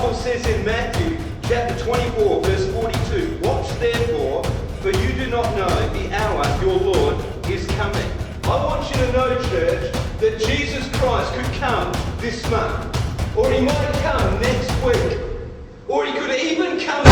Bible says in Matthew chapter 24, verse 42, watch therefore, for you do not know the hour your Lord is coming. I want you to know, church, that Jesus Christ could come this month, or he might come next week, or he could even come.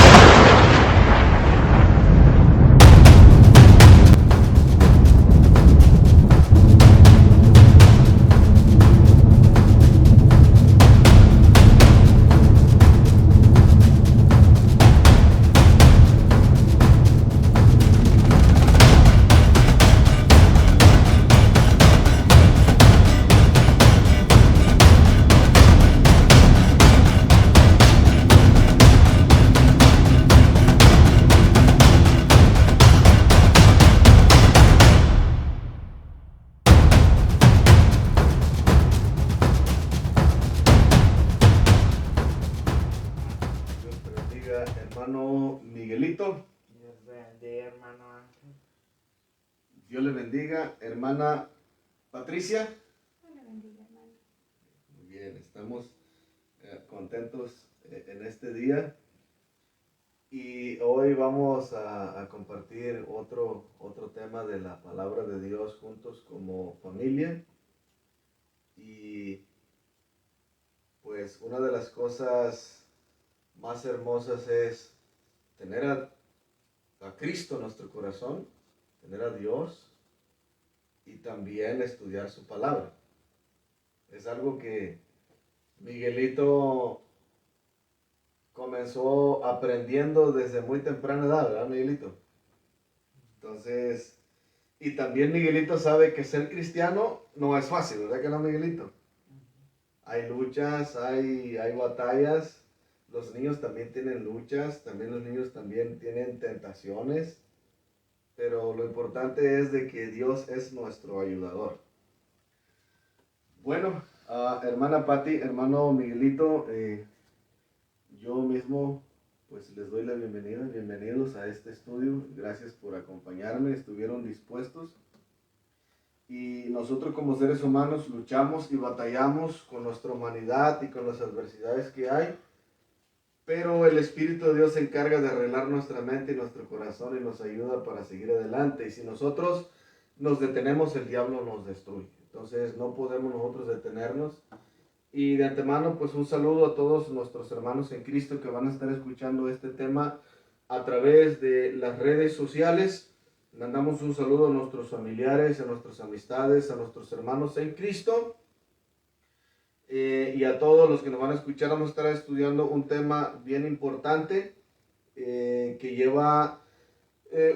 Hermano Miguelito. Dios bendiga, hermano Ángel. Dios le bendiga, hermana Patricia. Dios le bendiga, hermano. Muy bien, estamos contentos en este día y hoy vamos a compartir otro tema de la palabra de Dios juntos como familia. Y pues una de las cosas más hermosas es tener a Cristo en nuestro corazón, tener a Dios y también estudiar su palabra. Es algo que Miguelito comenzó aprendiendo desde muy temprana edad, ¿verdad, Miguelito? Entonces, y también Miguelito sabe que ser cristiano no es fácil, ¿verdad que no, Miguelito? Hay luchas, hay batallas. Los niños también tienen luchas, también los niños también tienen tentaciones, pero lo importante es de que Dios es nuestro ayudador. Bueno, hermana Patti, hermano Miguelito, yo mismo pues les doy la bienvenida, bienvenidos a este estudio, gracias por acompañarme, estuvieron dispuestos. Y nosotros como seres humanos luchamos y batallamos con nuestra humanidad y con las adversidades que hay. Pero el Espíritu de Dios se encarga de arreglar nuestra mente y nuestro corazón y nos ayuda para seguir adelante. Y si nosotros nos detenemos, el diablo nos destruye. Entonces no podemos nosotros detenernos. Y de antemano, pues un saludo a todos nuestros hermanos en Cristo que van a estar escuchando este tema a través de las redes sociales. Mandamos un saludo a nuestros familiares, a nuestras amistades, a nuestros hermanos en Cristo. Y a todos los que nos van a escuchar, vamos a estar estudiando un tema bien importante que lleva,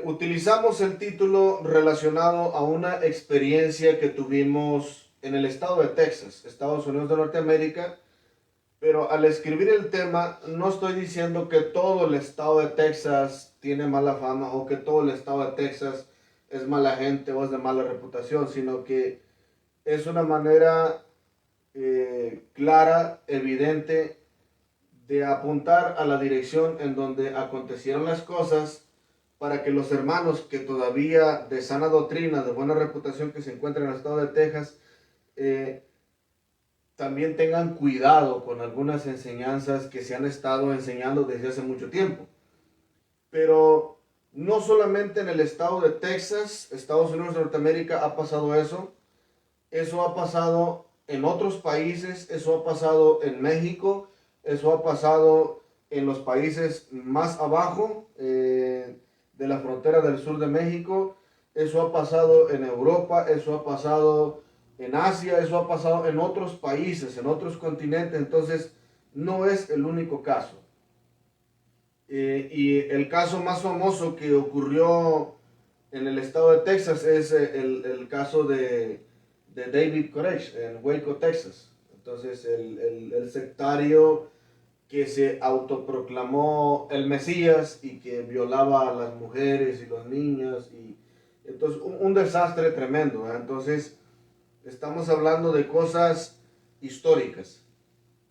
utilizamos el título relacionado a una experiencia que tuvimos en el estado de Texas, Estados Unidos de Norteamérica, pero al escribir el tema no estoy diciendo que todo el estado de Texas tiene mala fama o que todo el estado de Texas es mala gente o es de mala reputación, sino que es una manera clara, evidente, de apuntar a la dirección en donde acontecieron las cosas para que los hermanos que todavía de sana doctrina, de buena reputación que se encuentran en el estado de Texas, también tengan cuidado con algunas enseñanzas que se han estado enseñando desde hace mucho tiempo. Pero no solamente en el estado de Texas, Estados Unidos de Norteamérica ha pasado eso. Eso ha pasado en otros países, eso ha pasado en México, eso ha pasado en los países más abajo de la frontera del sur de México, eso ha pasado en Europa, eso ha pasado en Asia, eso ha pasado en otros países, en otros continentes. Entonces no es el único caso. Y el caso más famoso que ocurrió en el estado de Texas es el caso de David Koresh en Waco, Texas. Entonces el sectario que se autoproclamó el Mesías y que violaba a las mujeres y los niños, y entonces un desastre tremendo, ¿eh? Entonces estamos hablando de cosas históricas.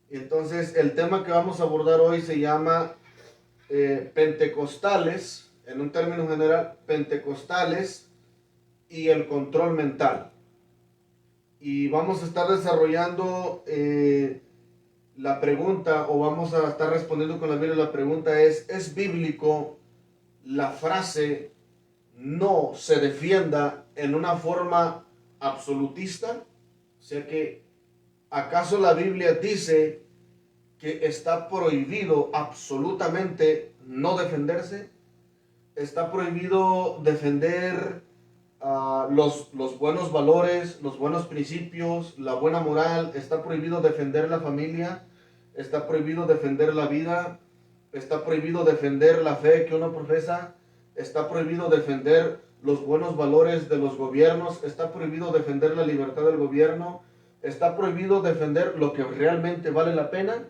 Entonces el tema que vamos a abordar hoy se llama pentecostales, en un término general, pentecostales y el control mental. Y vamos a estar desarrollando la pregunta, o vamos a estar respondiendo con la Biblia, la pregunta ¿es bíblico la frase no se defienda en una forma absolutista? O sea que, ¿acaso la Biblia dice que está prohibido absolutamente no defenderse? ¿Está prohibido defender los buenos valores, los buenos principios, la buena moral? ¿Está prohibido defender la familia? ¿Está prohibido defender la vida? ¿Está prohibido defender la fe que uno profesa? ¿Está prohibido defender los buenos valores de los gobiernos? ¿Está prohibido defender la libertad del gobierno? ¿Está prohibido defender lo que realmente vale la pena?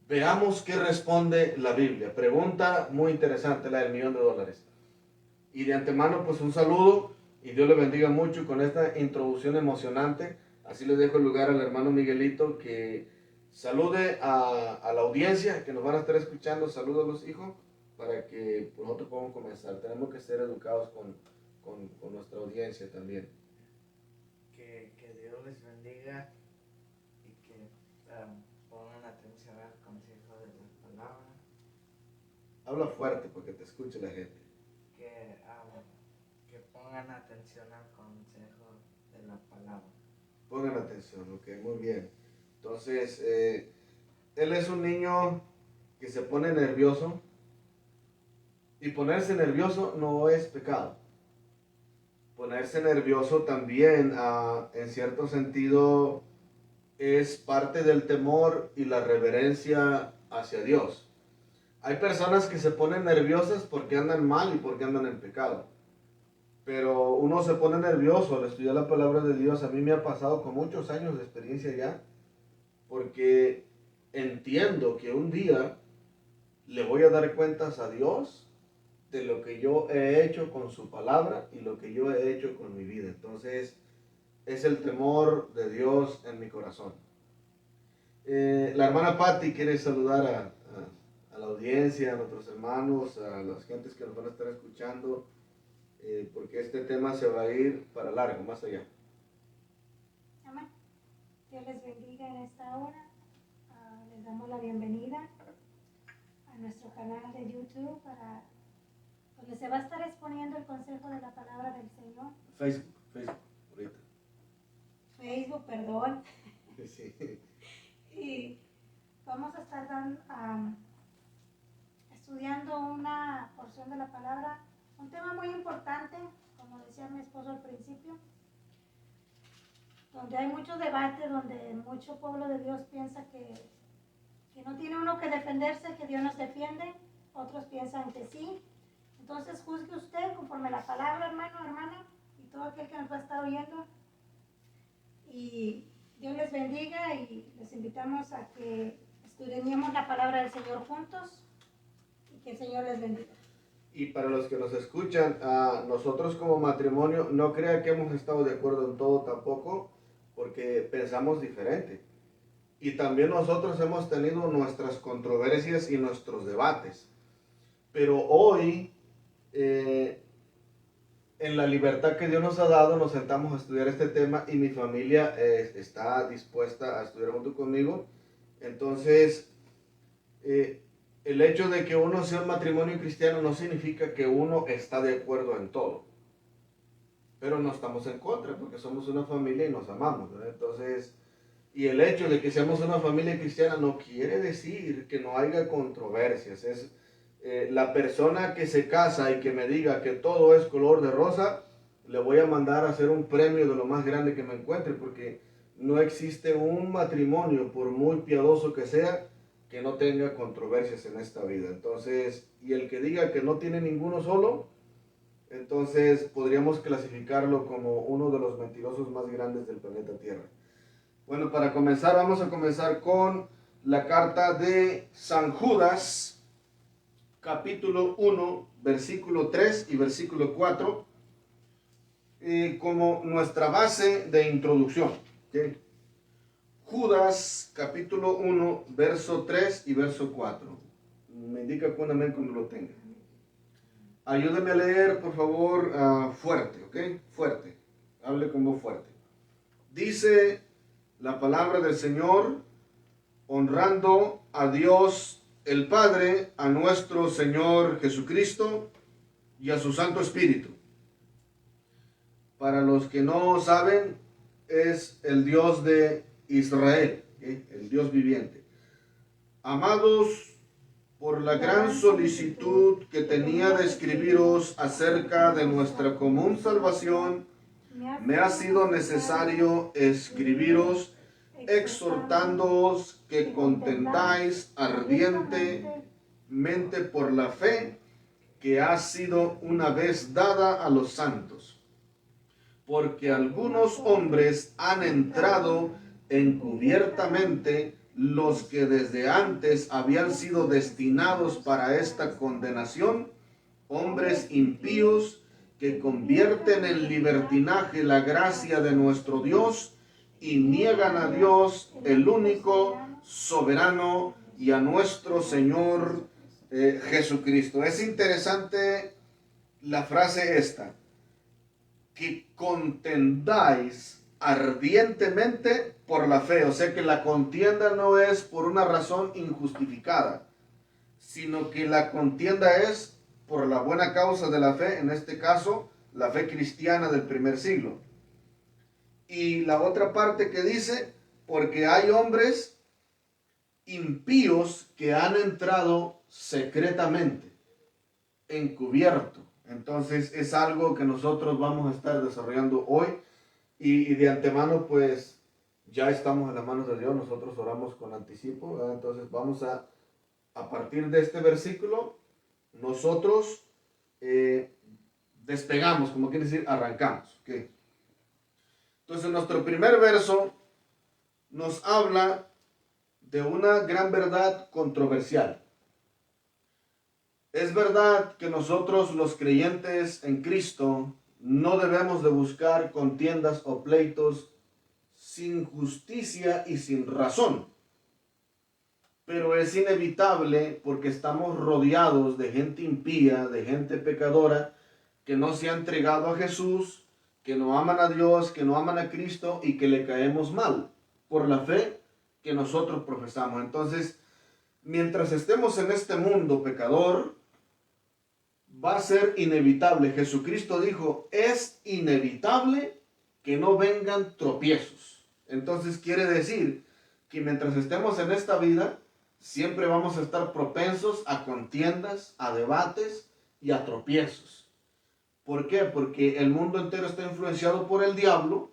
Veamos qué responde la Biblia. Pregunta muy interesante, la del $1,000,000. Y de antemano, pues un saludo y Dios le bendiga mucho con esta introducción emocionante. Así le dejo el lugar al hermano Miguelito que salude a la audiencia que nos van a estar escuchando. Saludos, hijos, para que nosotros podamos comenzar. Tenemos que ser educados con nuestra audiencia también. Que Dios les bendiga y que pongan atención al consejo de la palabra. Habla fuerte porque te escuche la gente. Que pongan atención al consejo de la palabra. Pongan atención, ok, muy bien. Entonces, él es un niño que se pone nervioso y ponerse nervioso no es pecado. Ponerse nervioso también, en cierto sentido, es parte del temor y la reverencia hacia Dios. Hay personas que se ponen nerviosas porque andan mal y porque andan en pecado. Pero uno se pone nervioso al estudiar la palabra de Dios. A mí me ha pasado con muchos años de experiencia ya, porque entiendo que un día le voy a dar cuentas a Dios de lo que yo he hecho con su palabra y lo que yo he hecho con mi vida. Entonces, es el temor de Dios en mi corazón. La hermana Patti quiere saludar a la audiencia, a nuestros hermanos, a las gentes que nos van a estar escuchando, porque este tema se va a ir para largo, más allá. Amén. Dios les bendiga en esta hora. Les damos la bienvenida a nuestro canal de YouTube donde se va a estar exponiendo el consejo de la palabra del Señor. Facebook, ahorita. Facebook, perdón. Sí. Y vamos a estar estudiando una porción de la palabra, un tema muy importante, como decía mi esposo al principio, donde hay mucho debate, donde mucho pueblo de Dios piensa que no tiene uno que defenderse, que Dios nos defiende, otros piensan que sí. Entonces juzgue usted conforme la palabra, hermano, hermana, y todo aquel que nos va a estar oyendo. Y Dios les bendiga y les invitamos a que estudiemos la palabra del Señor juntos y que el Señor les bendiga. Y para los que nos escuchan, nosotros como matrimonio, no crea que hemos estado de acuerdo en todo tampoco, porque pensamos diferente. Y también nosotros hemos tenido nuestras controversias y nuestros debates. Pero hoy, en la libertad que Dios nos ha dado, nos sentamos a estudiar este tema y mi familia está dispuesta a estudiar junto conmigo. Entonces, el hecho de que uno sea un matrimonio cristiano no significa que uno está de acuerdo en todo. Pero no estamos en contra porque somos una familia y nos amamos, ¿verdad? Entonces, y el hecho de que seamos una familia cristiana no quiere decir que no haya controversias. Es la persona que se casa y que me diga que todo es color de rosa, le voy a mandar a hacer un premio de lo más grande que me encuentre, porque no existe un matrimonio, por muy piadoso que sea, que no tenga controversias en esta vida. Entonces, y el que diga que no tiene ninguno solo, entonces podríamos clasificarlo como uno de los mentirosos más grandes del planeta Tierra. Bueno, para comenzar, vamos a comenzar con la carta de San Judas, capítulo 1, versículo 3 y versículo 4, como nuestra base de introducción. ¿Okay? Judas, capítulo 1, verso 3 y verso 4. Me indica con amén cuando lo tenga. Ayúdame a leer, por favor, fuerte, ¿ok? Fuerte. Hable con voz fuerte. Dice la palabra del Señor: honrando a Dios el Padre, a nuestro Señor Jesucristo y a su Santo Espíritu. Para los que no saben, es el Dios de Israel, el Dios viviente. Amados, por la gran solicitud que tenía de escribiros acerca de nuestra común salvación, me ha sido necesario escribiros exhortándoos que contendáis ardientemente por la fe que ha sido una vez dada a los santos. Porque algunos hombres han entrado encubiertamente, los que desde antes habían sido destinados para esta condenación, hombres impíos que convierten en libertinaje la gracia de nuestro Dios y niegan a Dios, el único soberano, y a nuestro Señor Jesucristo. Es interesante la frase esta, que contendáis ardientemente por la fe. O sea que la contienda no es por una razón injustificada, sino que la contienda es por la buena causa de la fe, en este caso, la fe cristiana del primer siglo. Y la otra parte que dice, porque hay hombres impíos que han entrado secretamente, encubierto. Entonces es algo que nosotros vamos a estar desarrollando hoy y de antemano pues ya estamos en las manos de Dios, nosotros oramos con anticipo, ¿verdad? Entonces vamos a partir de este versículo, nosotros despegamos, como quiere decir, arrancamos. ¿Okay? Entonces nuestro primer verso nos habla de una gran verdad controversial. Es verdad que nosotros los creyentes en Cristo no debemos de buscar contiendas o pleitos sin justicia y sin razón. Pero es inevitable porque estamos rodeados de gente impía, de gente pecadora, que no se ha entregado a Jesús, que no aman a Dios, que no aman a Cristo y que le caemos mal por la fe que nosotros profesamos. Entonces, mientras estemos en este mundo pecador, va a ser inevitable. Jesucristo dijo, es inevitable que no vengan tropiezos. Entonces quiere decir que mientras estemos en esta vida, siempre vamos a estar propensos a contiendas, a debates y a tropiezos. ¿Por qué? Porque el mundo entero está influenciado por el diablo.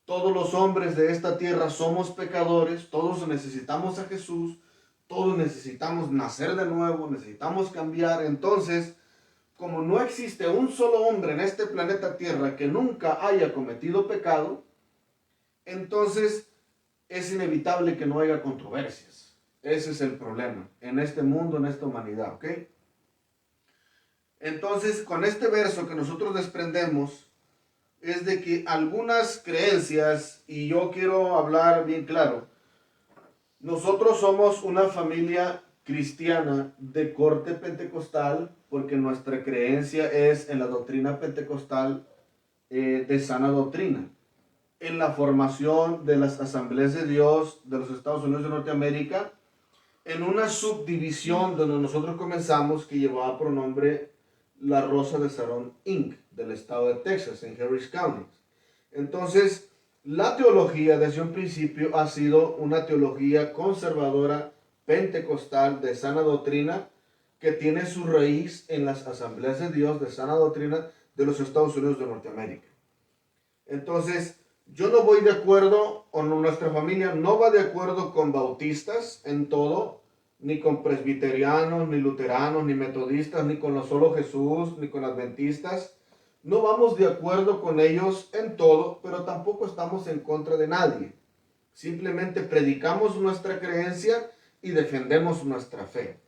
Todos los hombres de esta tierra somos pecadores, todos necesitamos a Jesús, todos necesitamos nacer de nuevo, necesitamos cambiar. Entonces, como no existe un solo hombre en este planeta Tierra que nunca haya cometido pecado, entonces es inevitable que no haya controversias. Ese es el problema en este mundo, en esta humanidad, ¿ok? Entonces, con este verso que nosotros desprendemos, es de que algunas creencias, y yo quiero hablar bien claro, nosotros somos una familia cristiana de corte pentecostal, porque nuestra creencia es en la doctrina pentecostal de sana doctrina, en la formación de las asambleas de Dios de los Estados Unidos de Norteamérica, en una subdivisión donde nosotros comenzamos que llevaba por nombre La Rosa de Sharon Inc., del estado de Texas, en Harris County. Entonces, la teología desde un principio ha sido una teología conservadora, pentecostal, de sana doctrina, que tiene su raíz en las asambleas de Dios de sana doctrina de los Estados Unidos de Norteamérica. Entonces, yo no voy de acuerdo, o nuestra familia no va de acuerdo con bautistas en todo, ni con presbiterianos, ni luteranos, ni metodistas, ni con los solo Jesús, ni con adventistas. No vamos de acuerdo con ellos en todo, pero tampoco estamos en contra de nadie. Simplemente predicamos nuestra creencia y defendemos nuestra fe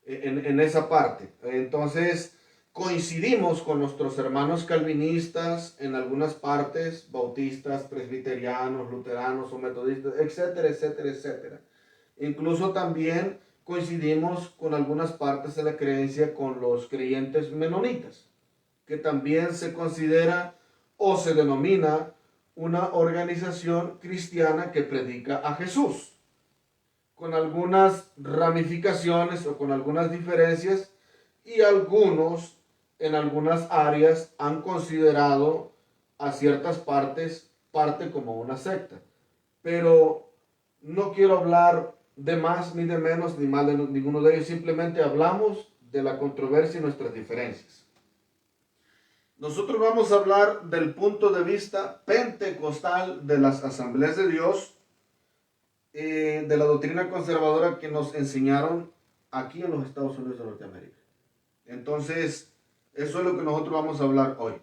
en esa parte. Entonces, coincidimos con nuestros hermanos calvinistas en algunas partes, bautistas, presbiterianos, luteranos o metodistas, etcétera, etcétera, etcétera. Incluso también coincidimos con algunas partes de la creencia con los creyentes menonitas, que también se considera o se denomina una organización cristiana que predica a Jesús. con algunas ramificaciones o con algunas diferencias, y algunos en algunas áreas han considerado a ciertas partes parte como una secta. Pero no quiero hablar de más ni de menos ni mal de ninguno de ellos, simplemente hablamos de la controversia y nuestras diferencias. Nosotros vamos a hablar del punto de vista pentecostal de las Asambleas de Dios, de la doctrina conservadora que nos enseñaron aquí en los Estados Unidos de Norteamérica. Entonces, eso es lo que nosotros vamos a hablar hoy.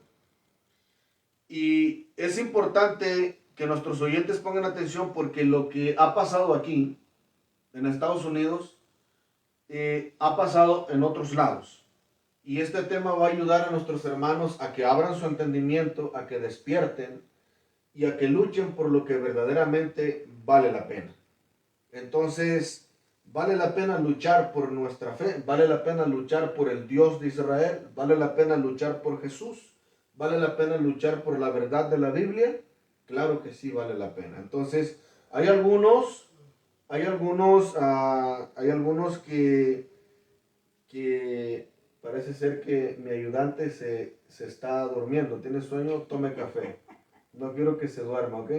Y es importante que nuestros oyentes pongan atención, porque lo que ha pasado aquí en Estados Unidos ha pasado en otros lados. Y este tema va a ayudar a nuestros hermanos a que abran su entendimiento, a que despierten y a que luchen por lo que verdaderamente vale la pena. Entonces, vale la pena luchar por nuestra fe, vale la pena luchar por el Dios de Israel, vale la pena luchar por Jesús, vale la pena luchar por la verdad de la Biblia. Claro que sí vale la pena. Entonces, hay algunos que parece ser que mi ayudante se está durmiendo. ¿Tiene sueño? Tome café. No quiero que se duerma, ¿ok?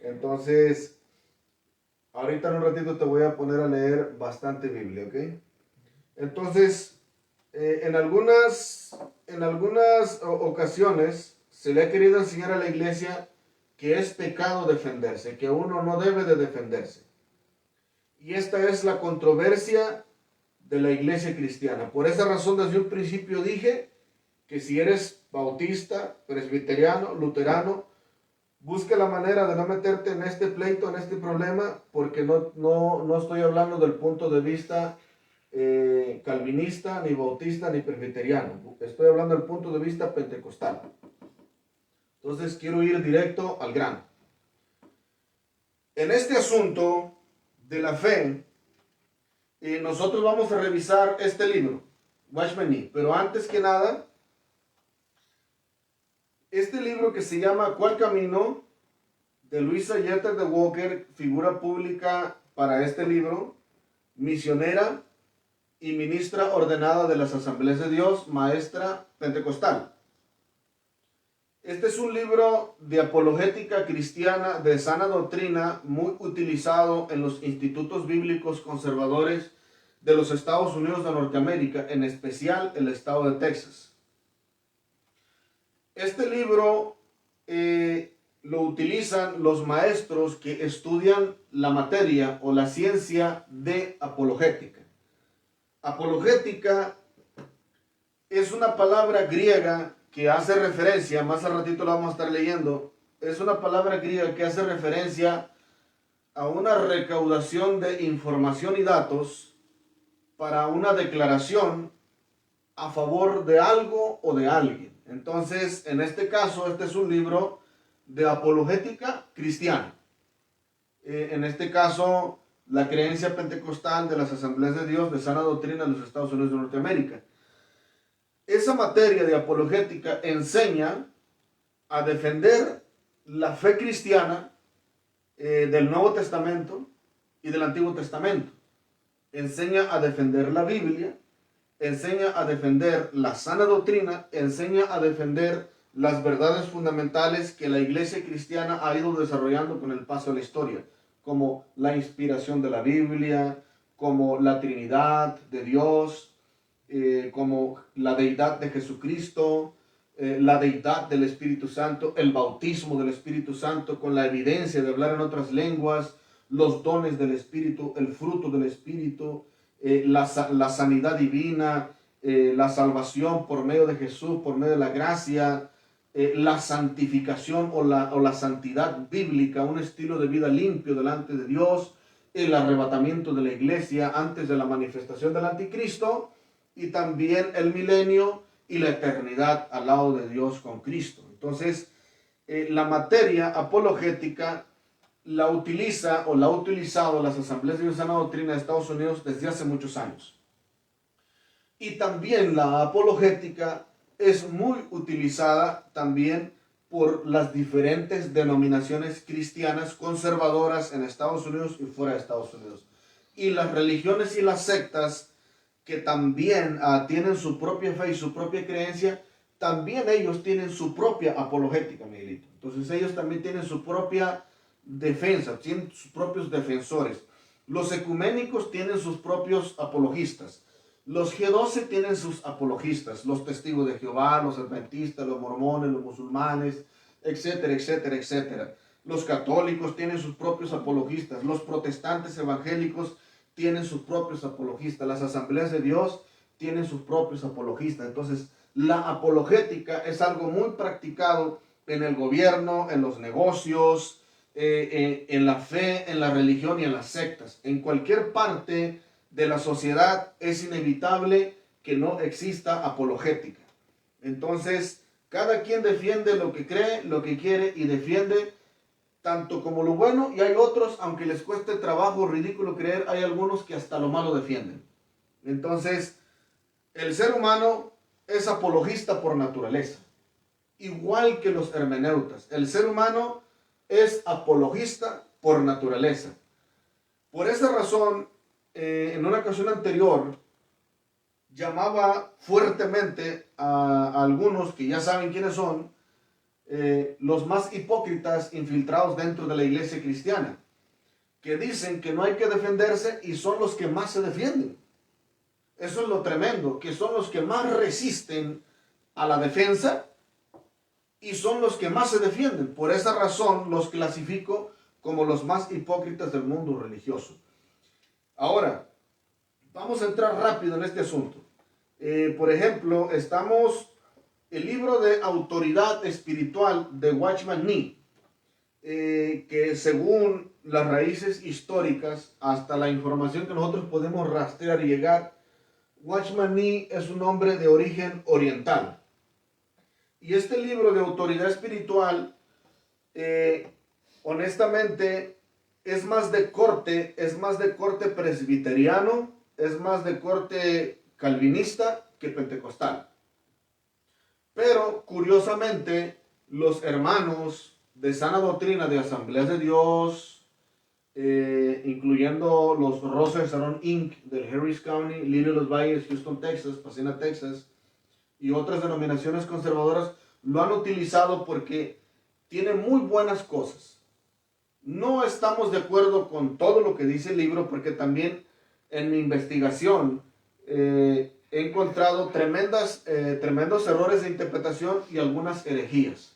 Entonces, ahorita en un ratito te voy a poner a leer bastante Biblia, ¿ok? Entonces, en algunas ocasiones se le ha querido enseñar a la iglesia que es pecado defenderse, que uno no debe de defenderse. Y esta es la controversia de la iglesia cristiana. Por esa razón, desde un principio dije que si eres bautista, presbiteriano, luterano, busca la manera de no meterte en este pleito, en este problema, porque no estoy hablando del punto de vista calvinista, ni bautista, ni presbiteriano. Estoy hablando del punto de vista pentecostal. Entonces quiero ir directo al grano. En este asunto de la fe, nosotros vamos a revisar este libro, Watchman Nee. Pero antes que nada, este libro que se llama ¿Cuál camino?, de Louisa Jeter de Walker, figura pública para este libro, misionera y ministra ordenada de las Asambleas de Dios, maestra pentecostal. Este es un libro de apologética cristiana de sana doctrina, muy utilizado en los institutos bíblicos conservadores de los Estados Unidos de Norteamérica, en especial el estado de Texas. Este libro lo utilizan los maestros que estudian la materia o la ciencia de apologética. Apologética es una palabra griega que hace referencia, más al ratito lo vamos a estar leyendo, es una palabra griega que hace referencia a una recaudación de información y datos para una declaración a favor de algo o de alguien. Entonces, en este caso, este es un libro de apologética cristiana. En este caso, la creencia pentecostal de las Asambleas de Dios de sana doctrina de los Estados Unidos de Norteamérica. Esa materia de apologética enseña a defender la fe cristiana del Nuevo Testamento y del Antiguo Testamento. Enseña a defender la Biblia, enseña a defender la sana doctrina, enseña a defender las verdades fundamentales que la iglesia cristiana ha ido desarrollando con el paso de la historia, como la inspiración de la Biblia, como la Trinidad de Dios, como la deidad de Jesucristo, la deidad del Espíritu Santo, el bautismo del Espíritu Santo con la evidencia de hablar en otras lenguas, los dones del Espíritu, el fruto del Espíritu, la sanidad divina, la salvación por medio de Jesús, por medio de la gracia, la santificación o la santidad bíblica, un estilo de vida limpio delante de Dios, el arrebatamiento de la iglesia antes de la manifestación del anticristo, y también el milenio y la eternidad al lado de Dios con Cristo. Entonces, la materia apologética la utiliza o la ha utilizado las Asambleas de Dios de Sana Doctrina de Estados Unidos desde hace muchos años. Y también la apologética es muy utilizada también por las diferentes denominaciones cristianas conservadoras en Estados Unidos y fuera de Estados Unidos. y las religiones y las sectas que también tienen su propia fe y su propia creencia, también ellos tienen su propia apologética, Miguelito. Entonces ellos también tienen su propia defensa, tienen sus propios defensores. Los ecuménicos tienen sus propios apologistas. Los G12 tienen sus apologistas, los testigos de Jehová, los adventistas, los mormones, los musulmanes, etcétera, etcétera, etcétera. Los católicos tienen sus propios apologistas, los protestantes evangélicos tienen sus propios apologistas, las asambleas de Dios tienen sus propios apologistas. Entonces, la apologética es algo muy practicado en el gobierno, en los negocios, en la fe, en la religión y en las sectas. En cualquier parte de la sociedad es inevitable que no exista apologética. Entonces, cada quien defiende lo que cree, lo que quiere y defiende tanto como lo bueno, y hay otros, aunque les cueste trabajo, ridículo creer, hay algunos que hasta lo malo defienden. Entonces, el ser humano es apologista por naturaleza, igual que los hermeneutas. El ser humano es apologista por naturaleza. Por esa razón, en una ocasión anterior, llamaba fuertemente a algunos que ya saben quiénes son, los más hipócritas infiltrados dentro de la iglesia cristiana, que dicen que no hay que defenderse y son los que más se defienden. Eso es lo tremendo, que son los que más resisten a la defensa y son los que más se defienden. Por esa razón los clasifico como los más hipócritas del mundo religioso. Ahora, vamos a entrar rápido en este asunto. Por ejemplo, el libro de autoridad espiritual de Watchman Nee, que según las raíces históricas, hasta la información que nosotros podemos rastrear y llegar, Watchman Nee es un hombre de origen oriental. Y este libro de autoridad espiritual, honestamente, es más de corte presbiteriano, es más de corte calvinista que pentecostal. Pero, curiosamente, los hermanos de sana doctrina de Asambleas de Dios, incluyendo los Rosas Sharon Inc. del Harris County, Lily Los Valles, Houston, Texas, Pasadena, Texas, y otras denominaciones conservadoras, lo han utilizado porque tiene muy buenas cosas. No estamos de acuerdo con todo lo que dice el libro, porque también en mi investigación he encontrado tremendos errores de interpretación y algunas herejías.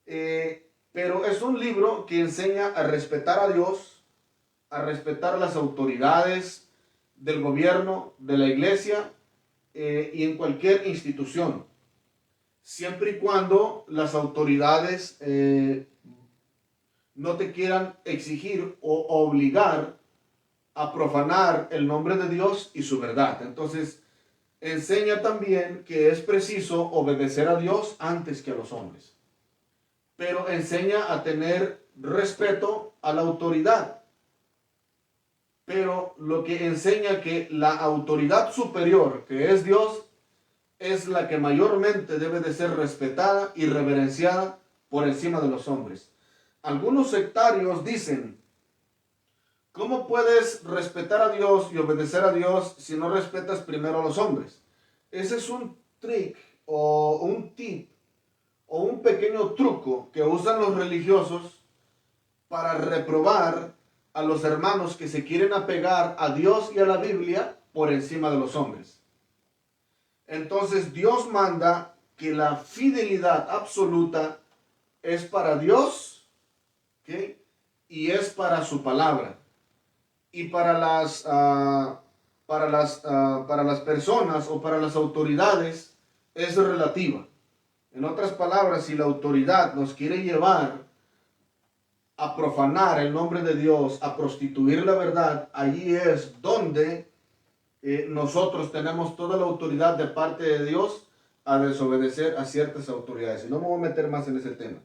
Pero es un libro que enseña a respetar a Dios, a respetar las autoridades del gobierno, de la iglesia y en cualquier institución, siempre y cuando las autoridades no te quieran exigir o obligar a profanar el nombre de Dios y su verdad. Entonces, enseña también que es preciso obedecer a Dios antes que a los hombres. Pero enseña a tener respeto a la autoridad. Pero lo que enseña que la autoridad superior, que es Dios, es la que mayormente debe de ser respetada y reverenciada por encima de los hombres. Algunos sectarios dicen: ¿cómo puedes respetar a Dios y obedecer a Dios si no respetas primero a los hombres? Ese es un trick o un tip o un pequeño truco que usan los religiosos para reprobar a los hermanos que se quieren apegar a Dios y a la Biblia por encima de los hombres. Entonces Dios manda que la fidelidad absoluta es para Dios, ¿okay? Y es para su palabra. Y para las personas o para las autoridades es relativa. En otras palabras, si la autoridad nos quiere llevar a profanar el nombre de Dios, a prostituir la verdad, allí es donde nosotros tenemos toda la autoridad de parte de Dios a desobedecer a ciertas autoridades. Y no me voy a meter más en ese tema.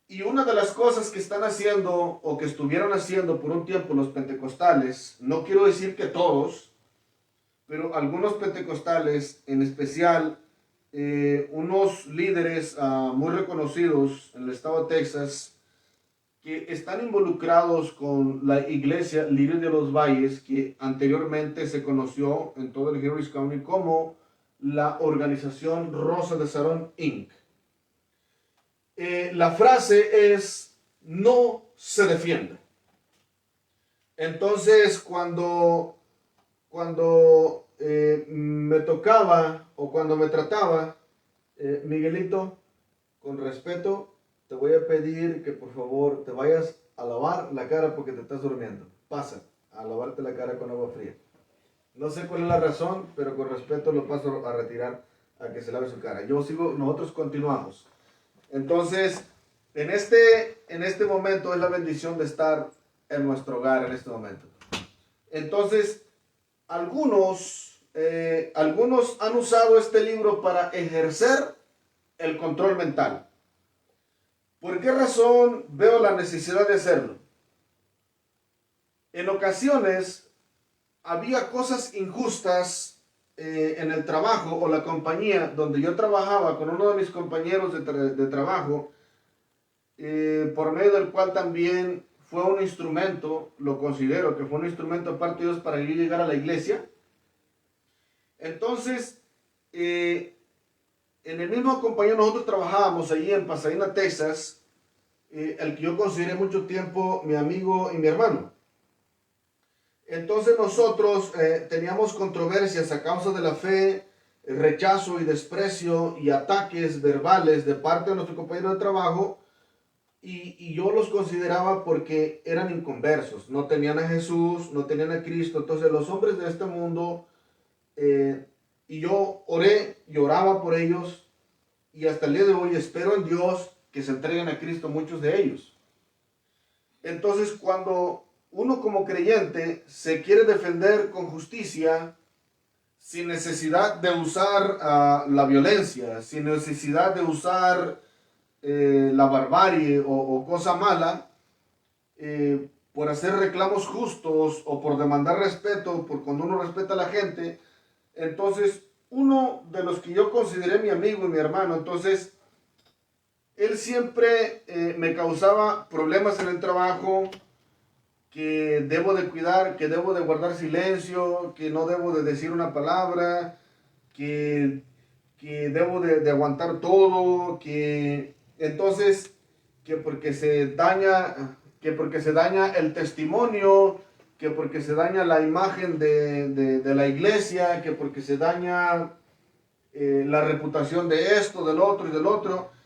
Y una de las cosas que están haciendo o que estuvieron haciendo por un tiempo los pentecostales, no quiero decir que todos, pero algunos pentecostales, en especial unos líderes muy reconocidos en el estado de Texas, que están involucrados con la iglesia Lirio de los Valles, que anteriormente se conoció en todo el Harris County como la organización Rosa de Sharon Inc. La frase es: no se defiende. Entonces, cuando me tocaba o cuando me trataba, Miguelito, con respeto, te voy a pedir que por favor te vayas a lavar la cara porque te estás durmiendo. Pasa a lavarte la cara con agua fría. No sé cuál es la razón, pero con respeto lo paso a retirar a que se lave su cara. Yo sigo, nosotros continuamos. Entonces, en este momento es la bendición de estar en nuestro hogar en este momento. Entonces, algunos han usado este libro para ejercer el control mental. ¿Por qué razón veo la necesidad de hacerlo? En ocasiones había cosas injustas en el trabajo o la compañía donde yo trabajaba con uno de mis compañeros de trabajo, por medio del cual también fue un instrumento, lo considero que fue un instrumento aparte de Dios para yo llegar a la iglesia. Entonces, en el mismo compañía nosotros trabajábamos allí en Pasadena, Texas, el que yo consideré mucho tiempo mi amigo y mi hermano. Entonces nosotros teníamos controversias a causa de la fe, rechazo y desprecio y ataques verbales de parte de nuestro compañero de trabajo, y yo los consideraba porque eran inconversos, no tenían a Jesús, no tenían a Cristo. Entonces los hombres de este mundo, y yo oré y oraba por ellos, y hasta el día de hoy espero en Dios que se entreguen a Cristo muchos de ellos. Entonces, cuando uno como creyente se quiere defender con justicia, sin necesidad de usar la violencia, sin necesidad de usar la barbarie o cosa mala, por hacer reclamos justos o por demandar respeto, por cuando uno respeta a la gente, entonces uno de los que yo consideré mi amigo y mi hermano, entonces él siempre me causaba problemas en el trabajo, que debo de cuidar, que debo de guardar silencio, que no debo de decir una palabra, que debo de aguantar todo, que entonces que porque se daña el testimonio, que porque se daña la imagen de la iglesia, que porque se daña la reputación de esto, del otro y del otro.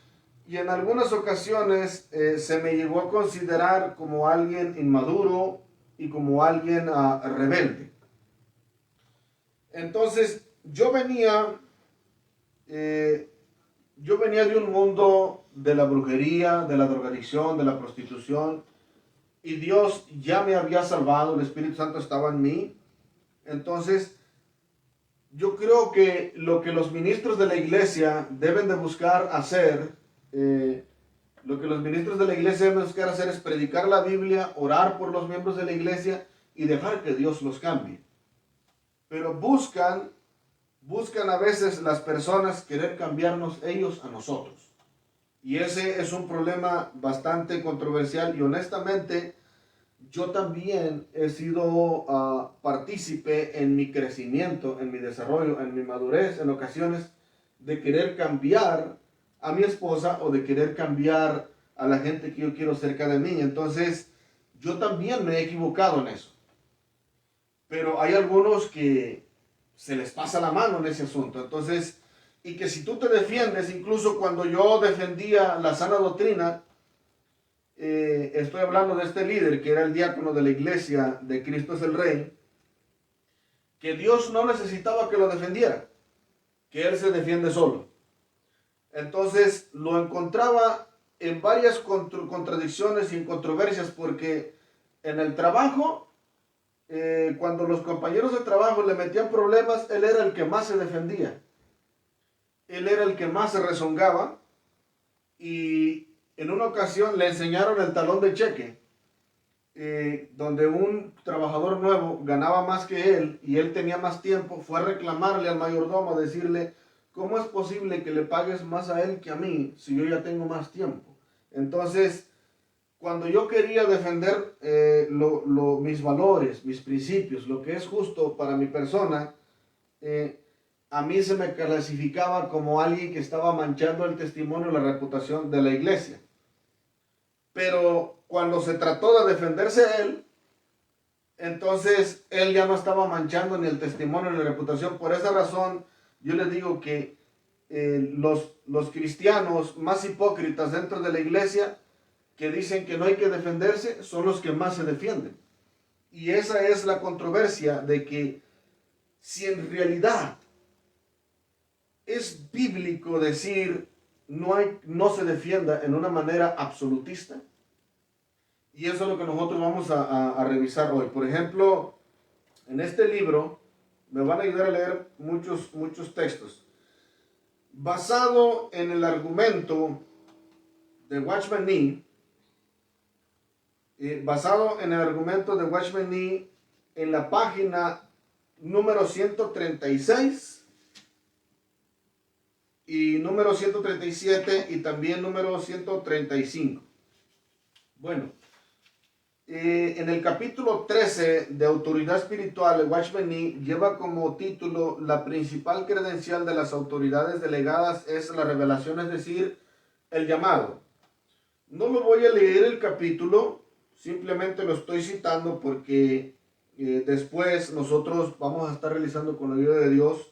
Y en algunas ocasiones se me llegó a considerar como alguien inmaduro y como alguien rebelde. Entonces yo venía de un mundo de la brujería, de la drogadicción, de la prostitución, y Dios ya me había salvado, el Espíritu Santo estaba en mí. Entonces yo creo que lo que los ministros de la iglesia deben de buscar hacer, lo que los ministros de la iglesia deben buscar hacer es predicar la Biblia, orar por los miembros de la iglesia y dejar que Dios los cambie. Pero buscan a veces las personas querer cambiarnos ellos a nosotros. Y ese es un problema bastante controversial, y honestamente yo también he sido partícipe en mi crecimiento, en mi desarrollo, en mi madurez, en ocasiones de querer cambiar a mi esposa o de querer cambiar a la gente que yo quiero cerca de mí. Entonces yo también me he equivocado en eso. Pero hay algunos que se les pasa la mano en ese asunto. Entonces, y que si tú te defiendes, incluso cuando yo defendía la sana doctrina, estoy hablando de este líder que era el diácono de la iglesia de Cristo es el Rey, que Dios no necesitaba que lo defendiera, que él se defiende solo. Entonces lo encontraba en varias contradicciones y en controversias, porque en el trabajo, cuando los compañeros de trabajo le metían problemas, él era el que más se defendía. Él era el que más se rezongaba, y en una ocasión le enseñaron el talón de cheque, donde un trabajador nuevo ganaba más que él y él tenía más tiempo. Fue a reclamarle al mayordomo, a decirle: ¿cómo es posible que le pagues más a él que a mí si yo ya tengo más tiempo? Entonces, cuando yo quería defender mis valores, mis principios, lo que es justo para mi persona, a mí se me clasificaba como alguien que estaba manchando el testimonio y la reputación de la iglesia. Pero cuando se trató de defenderse él, entonces él ya no estaba manchando ni el testimonio ni la reputación. Por esa razón, yo les digo que los cristianos más hipócritas dentro de la iglesia, que dicen que no hay que defenderse, son los que más se defienden. Y esa es la controversia de que si en realidad es bíblico decir no se defienda en una manera absolutista. Y eso es lo que nosotros vamos a revisar hoy. Por ejemplo, en este libro me van a ayudar a leer muchos textos. Basado en el argumento de Watchman Nee, en la página número 136 y número 137 y también número 135. Bueno, en el capítulo 13 de Autoridad Espiritual, Watchman Nee lleva como título: la principal credencial de las autoridades delegadas es la revelación, es decir, el llamado. No lo voy a leer el capítulo, simplemente lo estoy citando porque después nosotros vamos a estar realizando con la ayuda de Dios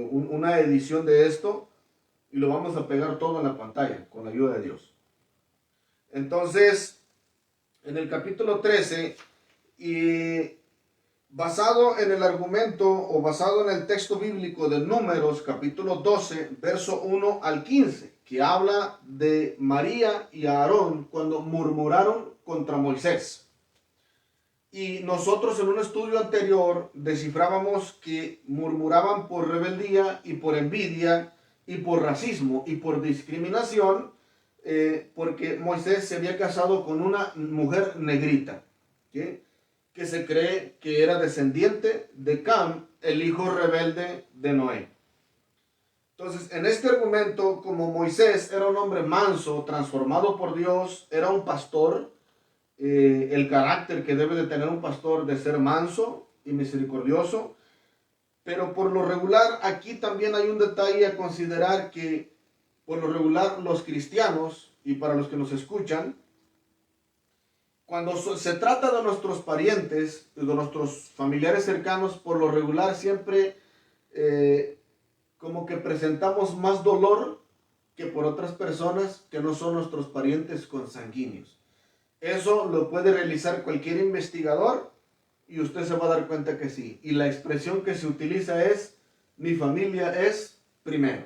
una edición de esto y lo vamos a pegar todo en la pantalla con la ayuda de Dios. Entonces, en el capítulo 13, basado en el argumento o basado en el texto bíblico de Números, capítulo 12, verso 1 al 15, que habla de María y Aarón cuando murmuraron contra Moisés. Y nosotros en un estudio anterior descifrábamos que murmuraban por rebeldía y por envidia y por racismo y por discriminación, porque Moisés se había casado con una mujer negrita, ¿sí?, que se cree que era descendiente de Cam, el hijo rebelde de Noé. Entonces, en este argumento, como Moisés era un hombre manso, transformado por Dios, era un pastor, el carácter que debe de tener un pastor de ser manso y misericordioso, pero por lo regular aquí también hay un detalle a considerar, que por lo regular los cristianos, y para los que nos escuchan, cuando se trata de nuestros parientes, de nuestros familiares cercanos, por lo regular siempre como que presentamos más dolor que por otras personas que no son nuestros parientes consanguíneos. Eso lo puede realizar cualquier investigador y usted se va a dar cuenta que sí. Y la expresión que se utiliza es: mi familia es primero.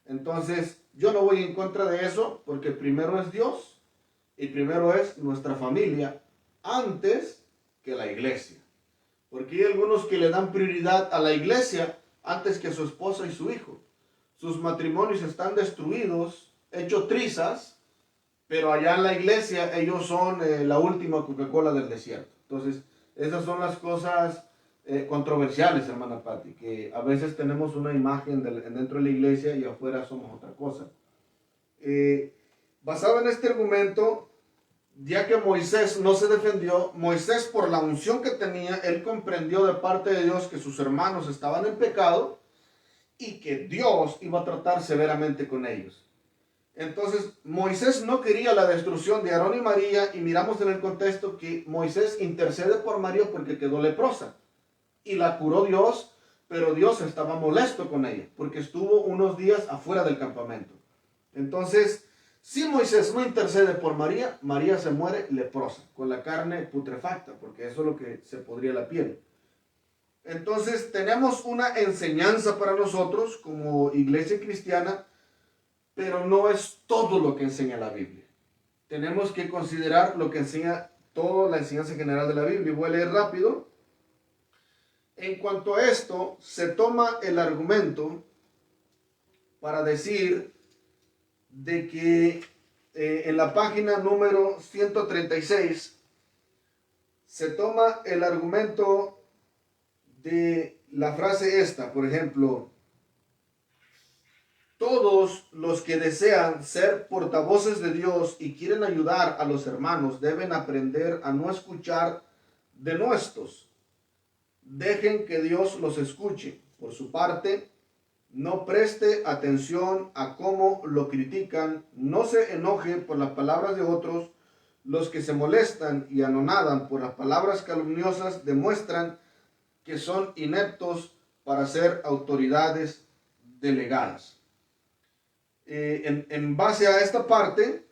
Entonces, yo no voy en contra de eso, porque primero es Dios y primero es nuestra familia antes que la iglesia. Porque hay algunos que le dan prioridad a la iglesia antes que a su esposa y su hijo. Sus matrimonios están destruidos, hechos trizas, pero allá en la iglesia ellos son la última Coca-Cola del desierto. Entonces, esas son las cosas controversiales, hermana Patti, que a veces tenemos una imagen dentro de la iglesia y afuera somos otra cosa. Basado en este argumento, ya que Moisés no se defendió, Moisés, por la unción que tenía, él comprendió de parte de Dios que sus hermanos estaban en pecado y que Dios iba a tratar severamente con ellos. Entonces, Moisés no quería la destrucción de Aarón y María, y miramos en el contexto que Moisés intercede por María porque quedó leprosa y la curó Dios, pero Dios estaba molesto con ella porque estuvo unos días afuera del campamento. Entonces, si Moisés no intercede por María, María se muere leprosa, con la carne putrefacta, porque eso es lo que se podría la piel. Entonces, tenemos una enseñanza para nosotros como iglesia cristiana, pero no es todo lo que enseña la Biblia. Tenemos que considerar lo que enseña toda la enseñanza general de la Biblia. Voy a leer rápido. En cuanto a esto, se toma el argumento para decir de que en la página número 136 se toma el argumento de la frase esta, por ejemplo: Todos los que desean ser portavoces de Dios y quieren ayudar a los hermanos deben aprender a no escuchar denuestos. Dejen que Dios los escuche. Por su parte, no preste atención a cómo lo critican. No se enoje por las palabras de otros. Los que se molestan y anonadan por las palabras calumniosas demuestran que son ineptos para ser autoridades delegadas. En base a esta parte,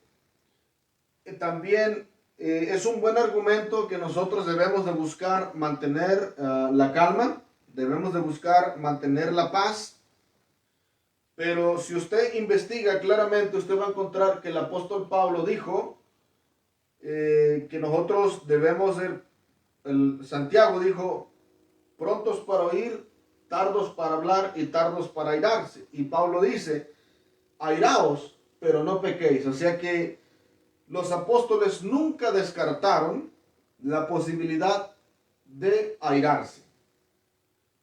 también es un buen argumento que nosotros debemos de buscar mantener la calma, debemos de buscar mantener la paz. Pero si usted investiga claramente, usted va a encontrar que el apóstol Pablo dijo que nosotros debemos ser, Santiago dijo, prontos para oír, tardos para hablar y tardos para airarse. Y Pablo dice, airaos, pero no pequéis. O sea que los apóstoles nunca descartaron la posibilidad de airarse.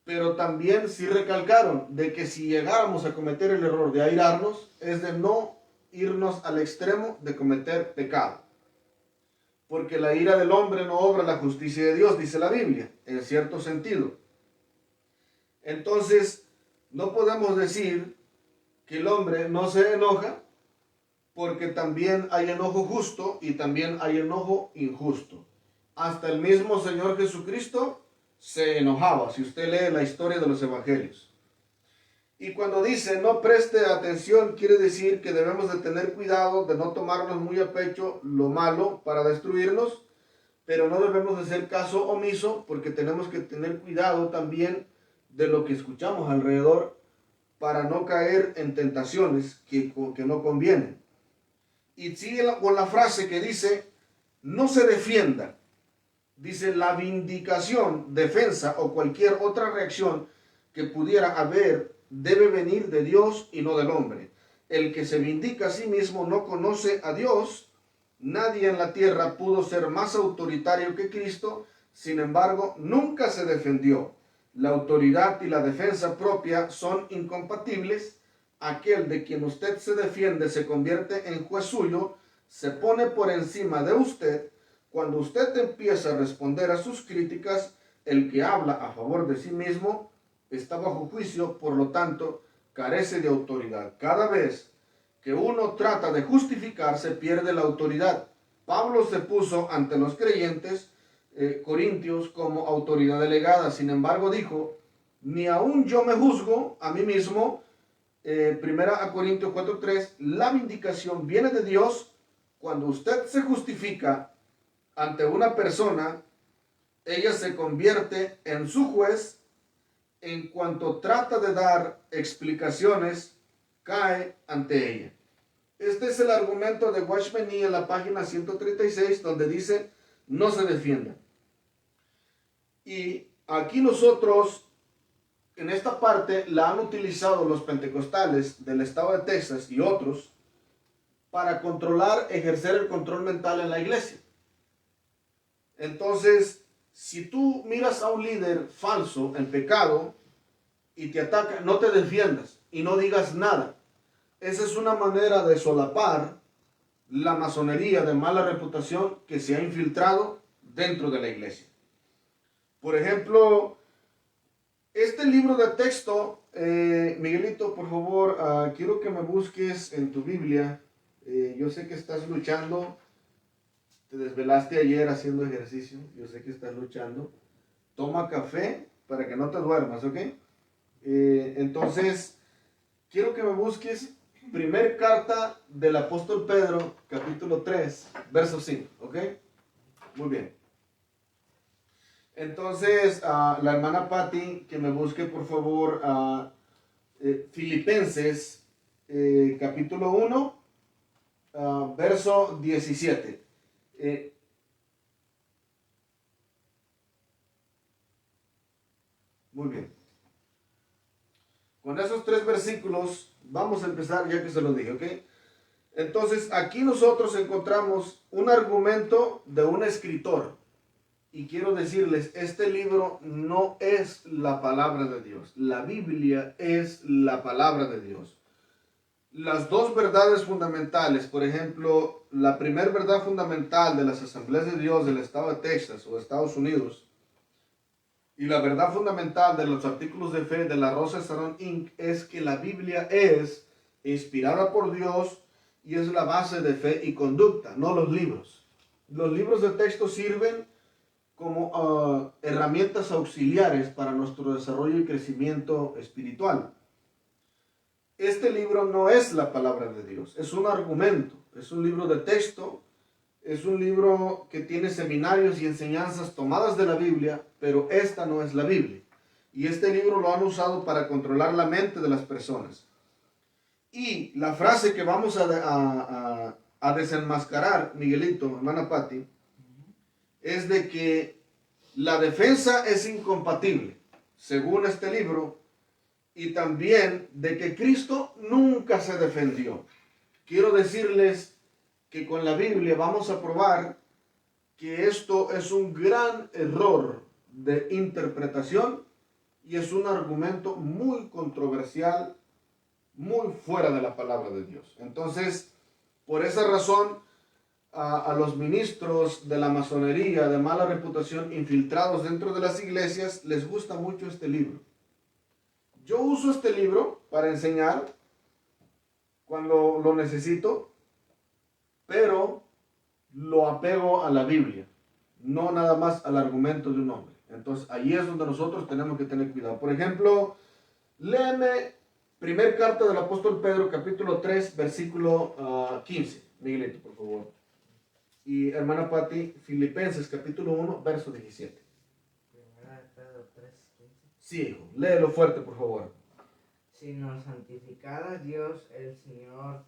Pero también sí recalcaron de que si llegáramos a cometer el error de airarnos, es de no irnos al extremo de cometer pecado. Porque la ira del hombre no obra la justicia de Dios, dice la Biblia, en cierto sentido. Entonces, no podemos decir que el hombre no se enoja, porque también hay enojo justo y también hay enojo injusto. Hasta el mismo Señor Jesucristo se enojaba, si usted lee la historia de los evangelios. Y cuando dice no preste atención, quiere decir que debemos de tener cuidado de no tomarnos muy a pecho lo malo para destruirnos, pero no debemos de hacer caso omiso, porque tenemos que tener cuidado también de lo que escuchamos alrededor para no caer en tentaciones que no convienen. Y sigue con la frase que dice, no se defienda. Dice, la vindicación, defensa o cualquier otra reacción que pudiera haber debe venir de Dios y no del hombre. El que se vindica a sí mismo no conoce a Dios. Nadie en la tierra pudo ser más autoritario que Cristo. Sin embargo, nunca se defendió. La autoridad y la defensa propia son incompatibles. Aquel de quien usted se defiende se convierte en juez suyo, se pone por encima de usted. Cuando usted empieza a responder a sus críticas, el que habla a favor de sí mismo está bajo juicio, por lo tanto, carece de autoridad. Cada vez que uno trata de justificarse, pierde la autoridad. Pablo se puso ante los creyentes corintios como autoridad delegada. Sin embargo, dijo, ni aún yo me juzgo a mí mismo. Primera a Corintios 4:3, la vindicación viene de Dios. Cuando usted se justifica ante una persona, ella se convierte en su juez. En cuanto trata de dar explicaciones, cae ante ella. Este es el argumento de Watchman Nee en la página 136, donde dice, no se defienda. Y aquí nosotros, en esta parte, la han utilizado los pentecostales del estado de Texas y otros para controlar, ejercer el control mental en la iglesia. Entonces, si tú miras a un líder falso en pecado y te ataca, no te defiendas y no digas nada. Esa es una manera de solapar la masonería de mala reputación que se ha infiltrado dentro de la iglesia. Por ejemplo, este libro de texto, Miguelito, por favor, quiero que me busques en tu Biblia. Yo sé que estás luchando. Te desvelaste ayer haciendo ejercicio. Yo sé que estás luchando. Toma café para que no te duermas, ¿ok? Entonces, quiero que me busques primer carta del apóstol Pedro, capítulo 3, verso 5, ¿ok? Muy bien. Entonces, la hermana Patti, que me busque por favor Filipenses, capítulo 1, verso 17. Muy bien. Con esos 3 versículos vamos a empezar, ya que se los dije, ¿ok? Entonces, aquí nosotros encontramos un argumento de un escritor. Y quiero decirles, este libro no es la palabra de Dios. La Biblia es la palabra de Dios. las dos verdades fundamentales, por ejemplo, la primera verdad fundamental de las Asambleas de Dios del estado de Texas o Estados Unidos y la verdad fundamental de los artículos de fe de la Rosa de Sharon Inc. es que la Biblia es inspirada por Dios y es la base de fe y conducta, no los libros. Los libros de texto sirven como herramientas auxiliares para nuestro desarrollo y crecimiento espiritual. Este libro no es la palabra de Dios, es un argumento, es un libro de texto, es un libro que tiene seminarios y enseñanzas tomadas de la Biblia, pero esta no es la Biblia. Y este libro lo han usado para controlar la mente de las personas. Y la frase que vamos a desenmascarar, Miguelito, hermana Patti, es de que la defensa es incompatible, según este libro, y también de que Cristo nunca se defendió. Quiero decirles que con la Biblia vamos a probar que esto es un gran error de interpretación y es un argumento muy controversial, muy fuera de la palabra de Dios. Entonces, por esa razón, a los ministros de la masonería de mala reputación infiltrados dentro de las iglesias les gusta mucho este libro. Yo uso este libro para enseñar cuando lo necesito, pero lo apego a la Biblia, no nada más al argumento de un hombre. Entonces, ahí es donde nosotros tenemos que tener cuidado. Por ejemplo, léeme primer carta del apóstol Pedro, capítulo 3, versículo 15. Miguelito, por favor. Y hermana Patti, Filipenses, capítulo 1, verso 17. Primera de Pedro 3:15. Sí, hijo, léelo fuerte, por favor. Sino santificad a Dios el Señor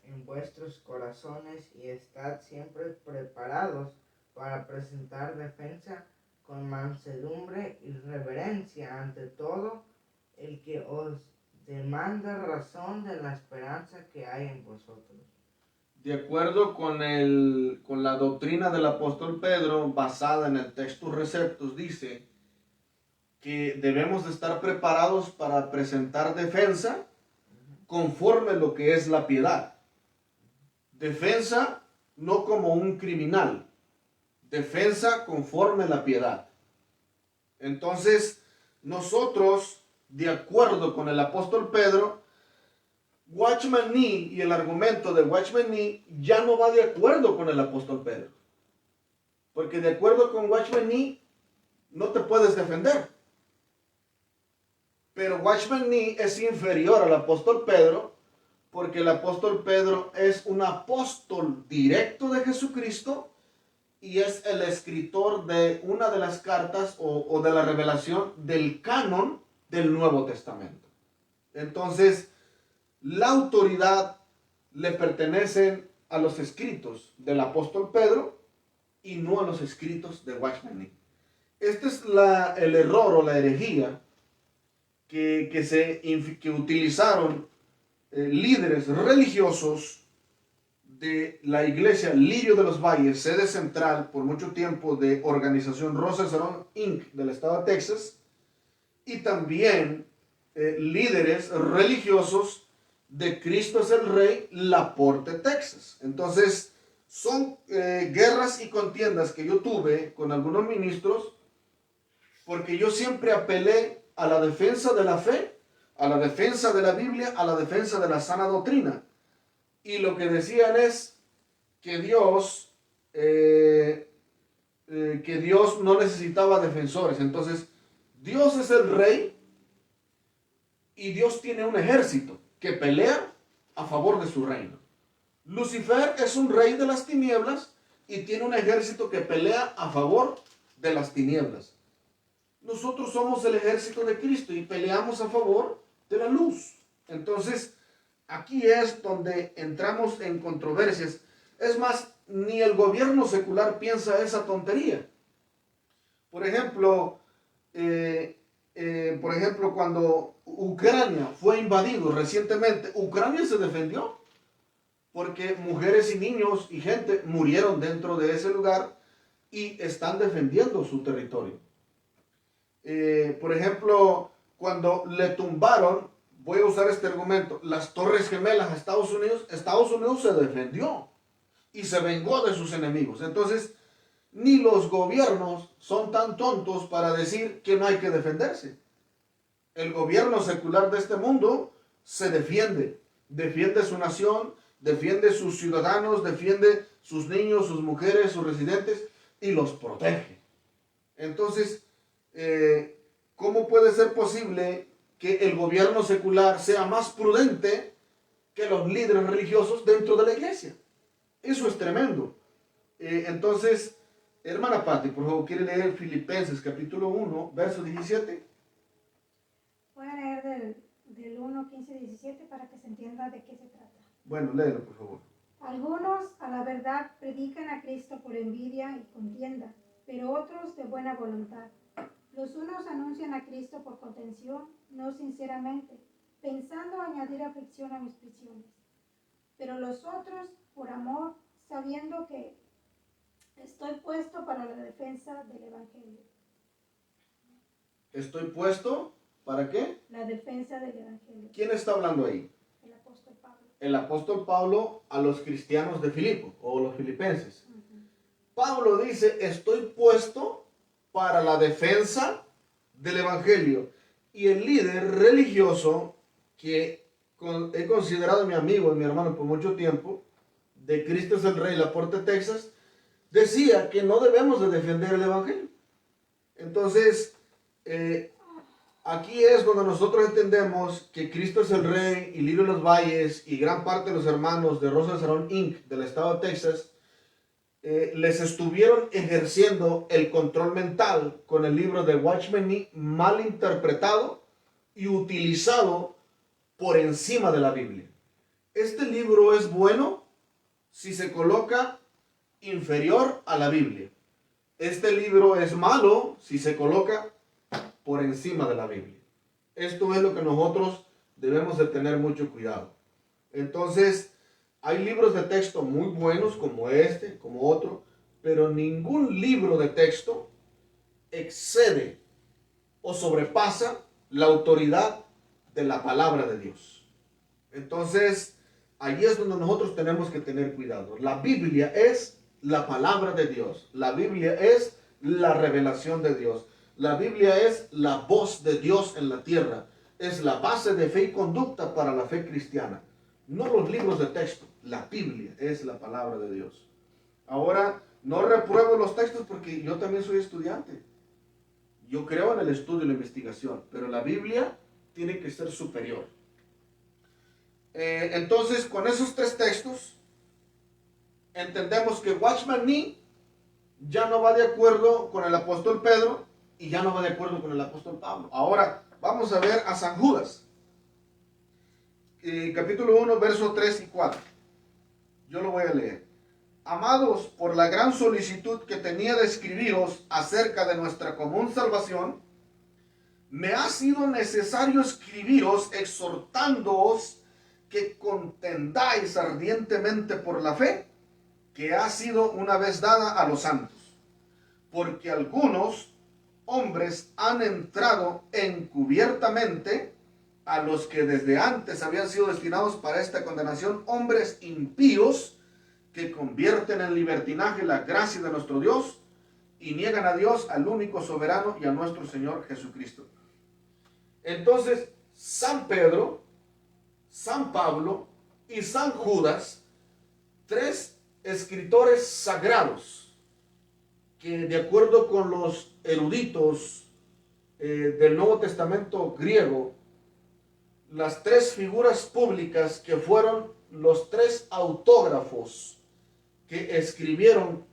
en vuestros corazones y estad siempre preparados para presentar defensa con mansedumbre y reverencia ante todo el que os demanda razón de la esperanza que hay en vosotros. De acuerdo con la doctrina del apóstol Pedro, basada en el texto Receptus, dice que debemos de estar preparados para presentar defensa conforme lo que es la piedad. Defensa no como un criminal, defensa conforme la piedad. Entonces, nosotros, de acuerdo con el apóstol Pedro, Watchman Nee y el argumento de Watchman Nee ya no va de acuerdo con el apóstol Pedro. Porque de acuerdo con Watchman Nee no te puedes defender. Pero Watchman Nee es inferior al apóstol Pedro porque el apóstol Pedro es un apóstol directo de Jesucristo y es el escritor de una de las cartas o de la revelación del canon del Nuevo Testamento. Entonces, la autoridad le pertenece a los escritos del apóstol Pedro y no a los escritos de Watchman Nee. Este es el error o la herejía que utilizaron líderes religiosos de la iglesia Lirio de los Valles, sede central por mucho tiempo de Organización Rosa de Sharon Inc. del estado de Texas, y también líderes religiosos de Cristo es el Rey, Laporte, Texas. Entonces, son guerras y contiendas que yo tuve con algunos ministros porque yo siempre apelé a la defensa de la fe, a la defensa de la Biblia, a la defensa de la sana doctrina. Y lo que decían es que Dios no necesitaba defensores. Entonces, Dios es el Rey y Dios tiene un ejército que pelea a favor de su reino. Lucifer es un rey de las tinieblas y tiene un ejército que pelea a favor de las tinieblas. Nosotros somos el ejército de Cristo y peleamos a favor de la luz. Entonces, aquí es donde entramos en controversias. Es más, ni el gobierno secular piensa esa tontería. Por ejemplo, cuando Ucrania fue invadido recientemente, Ucrania se defendió porque mujeres y niños y gente murieron dentro de ese lugar y están defendiendo su territorio. Por ejemplo, cuando le tumbaron voy a usar este argumento, las Torres Gemelas a Estados Unidos se defendió y se vengó de sus enemigos. Entonces, ni los gobiernos son tan tontos para decir que no hay que defenderse. El gobierno secular de este mundo se defiende su nación, defiende sus ciudadanos, defiende sus niños, sus mujeres, sus residentes y los protege. Entonces, ¿cómo puede ser posible que el gobierno secular sea más prudente que los líderes religiosos dentro de la iglesia? Eso es tremendo. Entonces, hermana Patti, por favor, ¿quiere leer Filipenses capítulo 1, verso 17? Voy a leer del 1, 15, 17 para que se entienda de qué se trata. Bueno, léelo, por favor. Algunos a la verdad predican a Cristo por envidia y contienda, pero otros de buena voluntad. Los unos anuncian a Cristo por contención, no sinceramente, pensando añadir aflicción a mis prisiones. Pero los otros por amor, sabiendo que estoy puesto para la defensa del Evangelio. ¿Estoy puesto para qué? La defensa del Evangelio. ¿Quién está hablando ahí? El apóstol Pablo. El apóstol Pablo a los cristianos de Filipo o los filipenses. Pablo dice, estoy puesto para la defensa del Evangelio. Y el líder religioso que he considerado mi amigo y mi hermano por mucho tiempo, de Cristo es el Rey, Laporte, Texas, decía que no debemos de defender el Evangelio. Entonces, aquí es donde nosotros entendemos que Cristo es el Rey y Lirio de los Valles y gran parte de los hermanos de Rosa de Sharon Inc. del estado de Texas les estuvieron ejerciendo el control mental con el libro de Watchman Nee, mal interpretado y utilizado por encima de la Biblia. Este libro es bueno si se coloca inferior a la Biblia. Este libro es malo si se coloca por encima de la Biblia. Esto es lo que nosotros debemos de tener mucho cuidado. Entonces, hay libros de texto muy buenos como este, como otro, pero ningún libro de texto excede o sobrepasa la autoridad de la palabra de Dios. Entonces, ahí es donde nosotros tenemos que tener cuidado. La Biblia es la palabra de Dios. La Biblia es la revelación de Dios. La Biblia es la voz de Dios en la tierra. Es la base de fe y conducta para la fe cristiana. No los libros de texto. La Biblia es la palabra de Dios. Ahora, no repruebo los textos porque yo también soy estudiante. Yo creo en el estudio y la investigación, pero la Biblia tiene que ser superior. Entonces, con esos tres textos, entendemos que Watchman Nee ya no va de acuerdo con el apóstol Pedro y ya no va de acuerdo con el apóstol Pablo. Ahora, vamos a ver a San Judas. Capítulo 1, versos 3 y 4. Yo lo voy a leer. Amados, por la gran solicitud que tenía de escribiros acerca de nuestra común salvación, me ha sido necesario escribiros exhortándoos que contendáis ardientemente por la fe que ha sido una vez dada a los santos. Porque algunos hombres han entrado encubiertamente, a los que desde antes habían sido destinados para esta condenación, hombres impíos que convierten en libertinaje la gracia de nuestro Dios y niegan a Dios, al único soberano y a nuestro Señor Jesucristo. Entonces, San Pedro, San Pablo y San Judas, tres escritores sagrados que, de acuerdo con los eruditos del Nuevo Testamento griego, las tres figuras públicas que fueron los tres autógrafos que escribieron,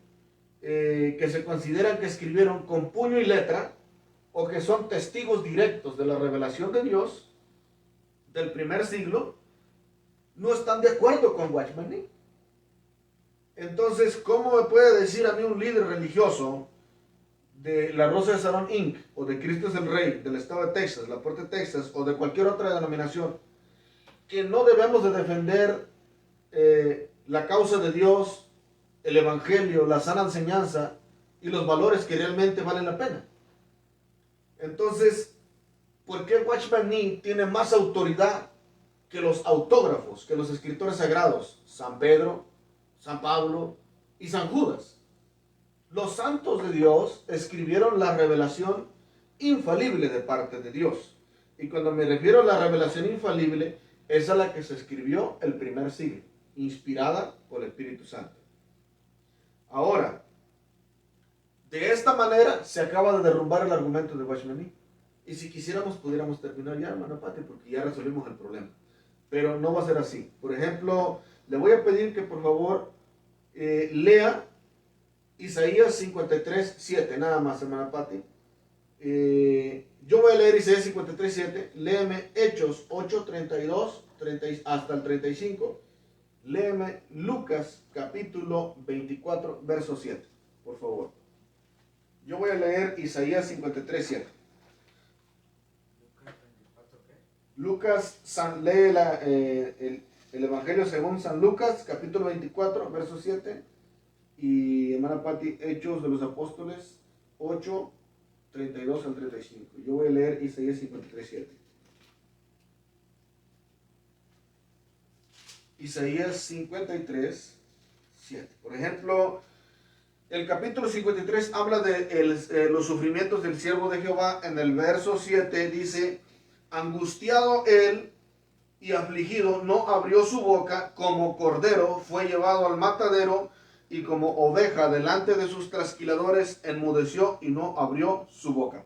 que se consideran que escribieron con puño y letra, o que son testigos directos de la revelación de Dios del primer siglo, no están de acuerdo con Watchman Nee. Entonces, ¿cómo me puede decir a mí un líder religioso de la Rosa de Sharon Inc. o de Cristo es el Rey del estado de Texas, Laporte, Texas, o de cualquier otra denominación, que no debemos de defender la causa de Dios, el Evangelio, la sana enseñanza y los valores que realmente valen la pena? Entonces, ¿por qué Watchman Nee tiene más autoridad que los autógrafos, que los escritores sagrados? San Pedro, San Pablo y San Judas. Los santos de Dios escribieron la revelación infalible de parte de Dios. Y cuando me refiero a la revelación infalible, es a la que se escribió el primer siglo, inspirada por el Espíritu Santo. Ahora, de esta manera se acaba de derrumbar el argumento de Watchman Nee. Y si quisiéramos, pudiéramos terminar ya, hermano Pati, porque ya resolvimos el problema. Pero no va a ser así. Por ejemplo, le voy a pedir que por favor lea Isaías 53, 7, nada más, hermana Pati. Yo voy a leer Isaías 53, 7. Léeme Hechos 8, 32 hasta el 35. Léeme Lucas capítulo 24, verso 7, por favor. Yo voy a leer Isaías 53, 7. Lucas, lee el Evangelio según San Lucas, capítulo 24, verso 7. Y hermana Pati, Hechos de los Apóstoles 8, 32 al 35. Yo voy a leer Isaías 53, 7. Isaías 53, 7. Por ejemplo, el capítulo 53 habla de los sufrimientos del siervo de Jehová. En el verso 7 dice: angustiado él y afligido, no abrió su boca, como cordero fue llevado al matadero, y como oveja delante de sus trasquiladores, enmudeció y no abrió su boca.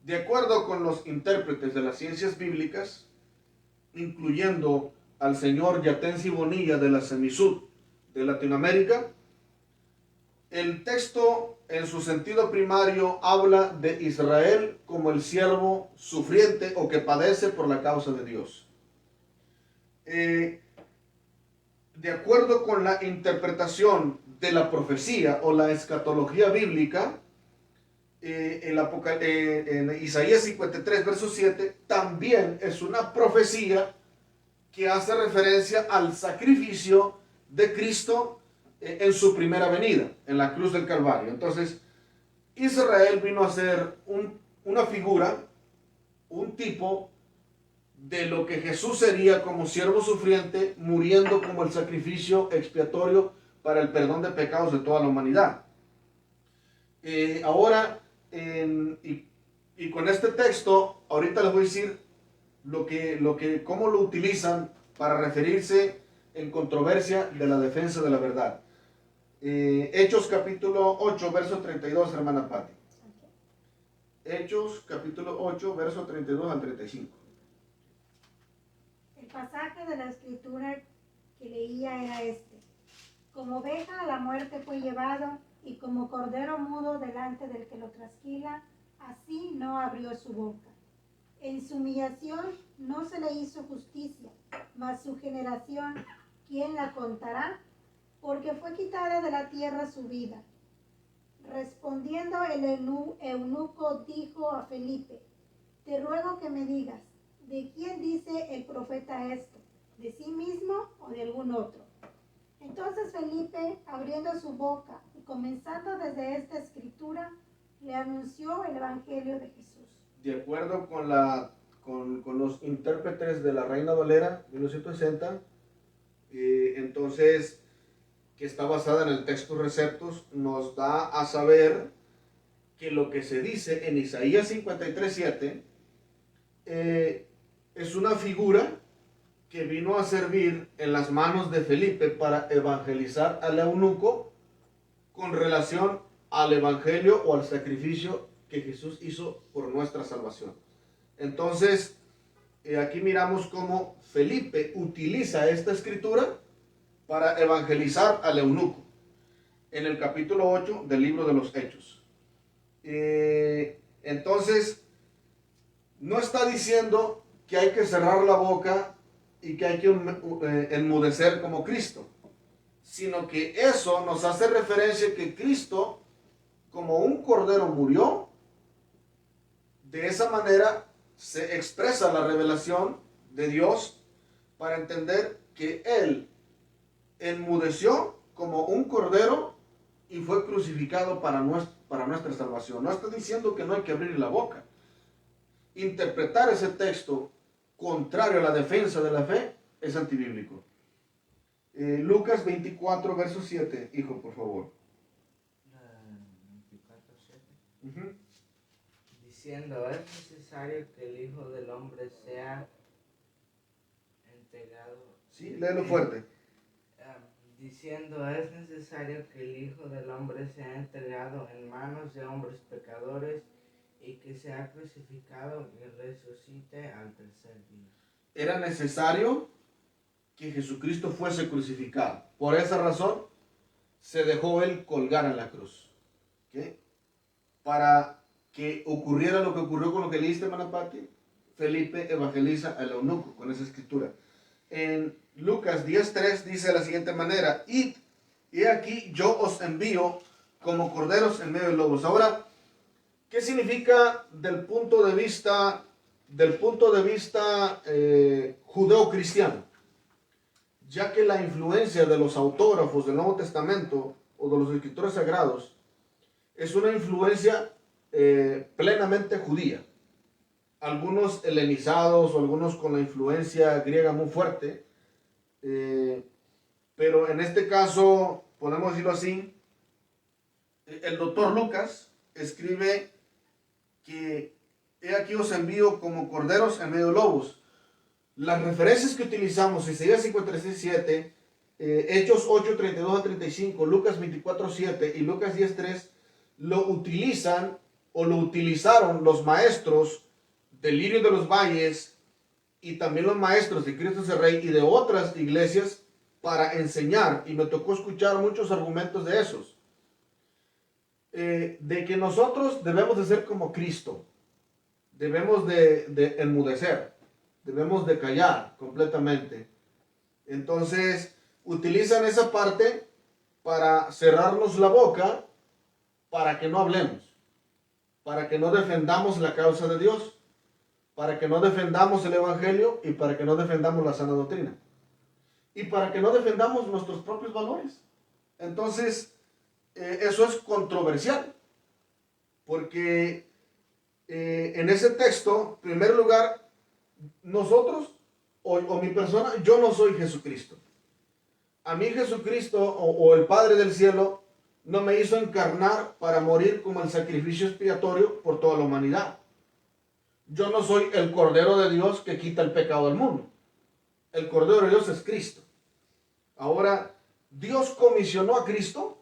De acuerdo con los intérpretes de las ciencias bíblicas, incluyendo al señor Yatensi Bonilla de la Semisud de Latinoamérica, el texto en su sentido primario habla de Israel como el siervo sufriente o que padece por la causa de Dios. De acuerdo con la interpretación de la profecía o la escatología bíblica, en Isaías 53, verso 7, también es una profecía que hace referencia al sacrificio de Cristo en su primera venida, en la cruz del Calvario. Entonces, Israel vino a ser una figura, un tipo de lo que Jesús sería como siervo sufriente, muriendo como el sacrificio expiatorio para el perdón de pecados de toda la humanidad. Ahora, y con este texto, ahorita les voy a decir cómo lo utilizan para referirse en controversia de la defensa de la verdad. Hechos capítulo 8, verso 32, hermana Pati. Hechos capítulo 8, verso 32 al 35. El pasaje de la escritura que leía era este: como oveja a la muerte fue llevado, y como cordero mudo delante del que lo trasquila, así no abrió su boca. En su humillación no se le hizo justicia, mas su generación, ¿quién la contará? Porque fue quitada de la tierra su vida. Respondiendo el eunuco dijo a Felipe: te ruego que me digas, ¿de quién dice el profeta esto? ¿De sí mismo o de algún otro? Entonces Felipe, abriendo su boca y comenzando desde esta escritura, le anunció el evangelio de Jesús. De acuerdo con los intérpretes de la Reina Valera 1960, entonces, que está basada en el texto Receptus, nos da a saber que lo que se dice en Isaías 53:7 es una figura que vino a servir en las manos de Felipe para evangelizar al eunuco con relación al evangelio o al sacrificio que Jesús hizo por nuestra salvación. Entonces, aquí miramos cómo Felipe utiliza esta escritura para evangelizar al eunuco en el capítulo 8 del libro de los Hechos. Entonces, no está diciendo que hay que cerrar la boca y que hay que enmudecer como Cristo, sino que eso nos hace referencia que Cristo, como un cordero, murió. De esa manera se expresa la revelación de Dios para entender que Él enmudeció como un cordero y fue crucificado para nuestra salvación. No está diciendo que no hay que abrir la boca. Interpretar ese texto contrario a la defensa de la fe es antibíblico. Lucas 24, verso 7, hijo, por favor. 24:7. Diciendo, es necesario que el Hijo del Hombre sea entregado. Sí, léelo fuerte. Diciendo, es necesario que el Hijo del Hombre sea entregado en manos de hombres pecadores y que sea crucificado y resucite al tercer día. Era necesario que Jesucristo fuese crucificado. Por esa razón se dejó él colgar en la cruz. ¿Okay? Para que ocurriera lo que ocurrió con lo que leíste, hermana Pati, Felipe evangeliza al eunuco con esa escritura. En Lucas 10:3 dice de la siguiente manera: Id, y aquí yo os envío como corderos en medio de lobos. Ahora, ¿qué significa del punto de vista judeo-cristiano? Ya que la influencia de los autógrafos del Nuevo Testamento o de los escritores sagrados es una influencia plenamente judía. Algunos helenizados o algunos con la influencia griega muy fuerte, pero en este caso, podemos decirlo así, el doctor Lucas escribe que he aquí os envío como corderos en medio de lobos. Las referencias que utilizamos, Isaías 53:7, Hechos 8:32-35, Lucas 24:7 y Lucas 10:3, lo utilizan o lo utilizaron los maestros del Lirio de los Valles y también los maestros de Cristo es el Rey y de otras iglesias para enseñar, y me tocó escuchar muchos argumentos de esos, de que nosotros debemos de ser como Cristo, debemos de enmudecer, debemos de callar completamente. Entonces utilizan esa parte para cerrarnos la boca, para que no hablemos, para que no defendamos la causa de Dios, para que no defendamos el Evangelio y para que no defendamos la sana doctrina y para que no defendamos nuestros propios valores. Entonces, eso es controversial, porque en ese texto, en primer lugar, nosotros o mi persona, yo no soy Jesucristo. A mí Jesucristo o el Padre del cielo no me hizo encarnar para morir como el sacrificio expiatorio por toda la humanidad. Yo no soy el Cordero de Dios que quita el pecado del mundo. El Cordero de Dios es Cristo. Ahora, Dios comisionó a Cristo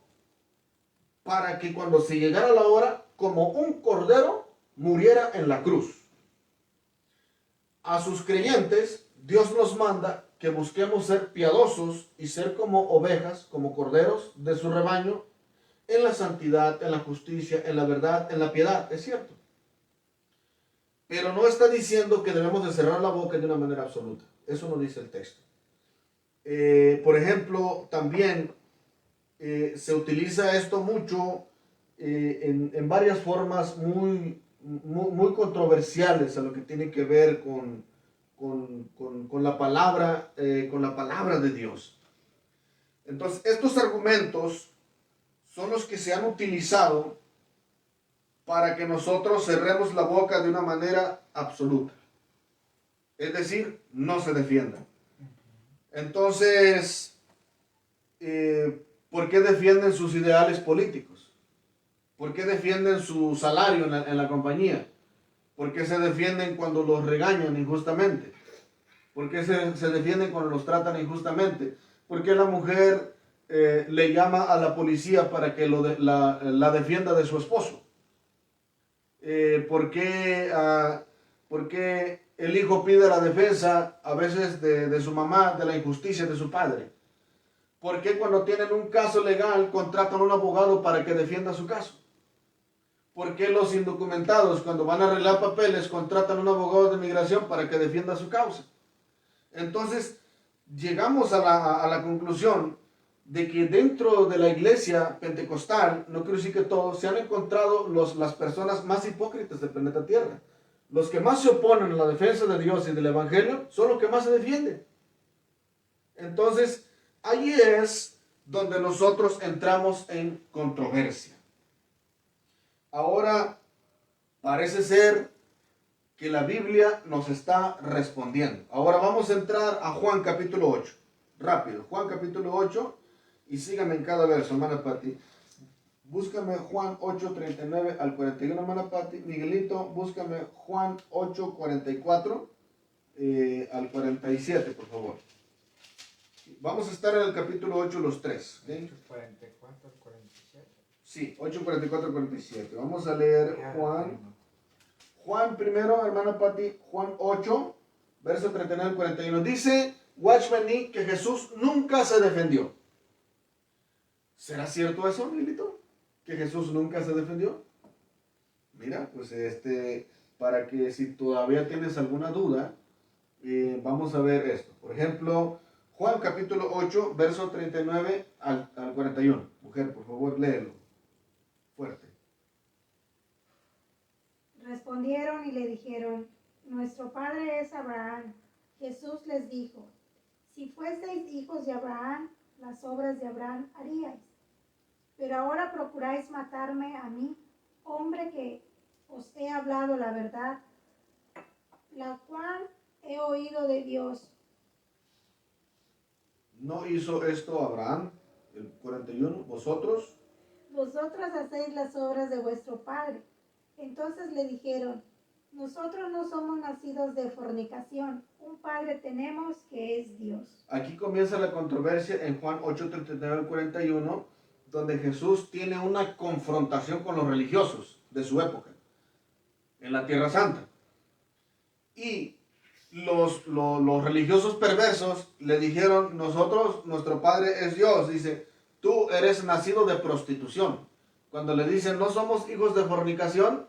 para que cuando se llegara la hora, como un cordero, muriera en la cruz. A sus creyentes, Dios nos manda que busquemos ser piadosos y ser como ovejas, como corderos de su rebaño, en la santidad, en la justicia, en la verdad, en la piedad. Es cierto. Pero no está diciendo que debemos de cerrar la boca de una manera absoluta. Eso no dice el texto. Por ejemplo, también se utiliza esto mucho en varias formas muy controversiales a lo que tiene que ver con la palabra de Dios. Entonces, estos argumentos son los que se han utilizado para que nosotros cerremos la boca de una manera absoluta. Es decir, no se defiendan. Entonces, ¿por qué defienden sus ideales políticos? ¿Por qué defienden su salario en la compañía? ¿Por qué se defienden cuando los regañan injustamente? ¿Por qué se defienden cuando los tratan injustamente? ¿Por qué la mujer le llama a la policía para que la defienda de su esposo? ¿Por qué el hijo pide la defensa a veces de su mamá, de la injusticia de su padre? ¿Por qué cuando tienen un caso legal contratan a un abogado para que defienda su caso? ¿Por qué los indocumentados cuando van a arreglar papeles contratan a un abogado de migración para que defienda su causa? Entonces llegamos a la conclusión de que dentro de la iglesia pentecostal, no quiero decir que todos, se han encontrado las personas más hipócritas del planeta Tierra. Los que más se oponen a la defensa de Dios y del Evangelio son los que más se defienden. Entonces, ahí es donde nosotros entramos en controversia. Ahora parece ser que la Biblia nos está respondiendo. Ahora vamos a entrar a Juan capítulo 8. Rápido, Juan capítulo 8 y síganme en cada verso, hermana Pati. Búscame Juan 8, 39 al 41, hermana Pati. Miguelito, búscame Juan 8, 44 al 47, por favor. Vamos a estar en el capítulo 8 los tres. ¿Okay? 44 al 47. Sí, 8, 44 al 47. Vamos a leer Juan primero, hermana Pati, Juan 8, verso 39 al 41. Dice Watchman Nee que Jesús nunca se defendió. ¿Será cierto eso, Miguelito? ¿Que Jesús nunca se defendió? Mira, pues para que si todavía tienes alguna duda, vamos a ver esto. Por ejemplo, Juan capítulo 8, verso 39 al 41. Mujer, por favor, léelo. Fuerte. Respondieron y le dijeron, nuestro padre es Abraham. Jesús les dijo, si fueseis hijos de Abraham, las obras de Abraham haríais. Pero ahora procuráis matarme a mí, hombre que os he hablado la verdad, la cual he oído de Dios. ¿No hizo esto Abraham? El 41, vosotros. Vosotros hacéis las obras de vuestro padre. Entonces le dijeron, nosotros no somos nacidos de fornicación, un padre tenemos que es Dios. Aquí comienza la controversia en Juan 8, 39 al 41, donde Jesús tiene una confrontación con los religiosos de su época, en la Tierra Santa. Y los religiosos perversos le dijeron, nuestro padre es Dios. Dice, tú eres nacido de prostitución. Cuando le dicen, no somos hijos de fornicación,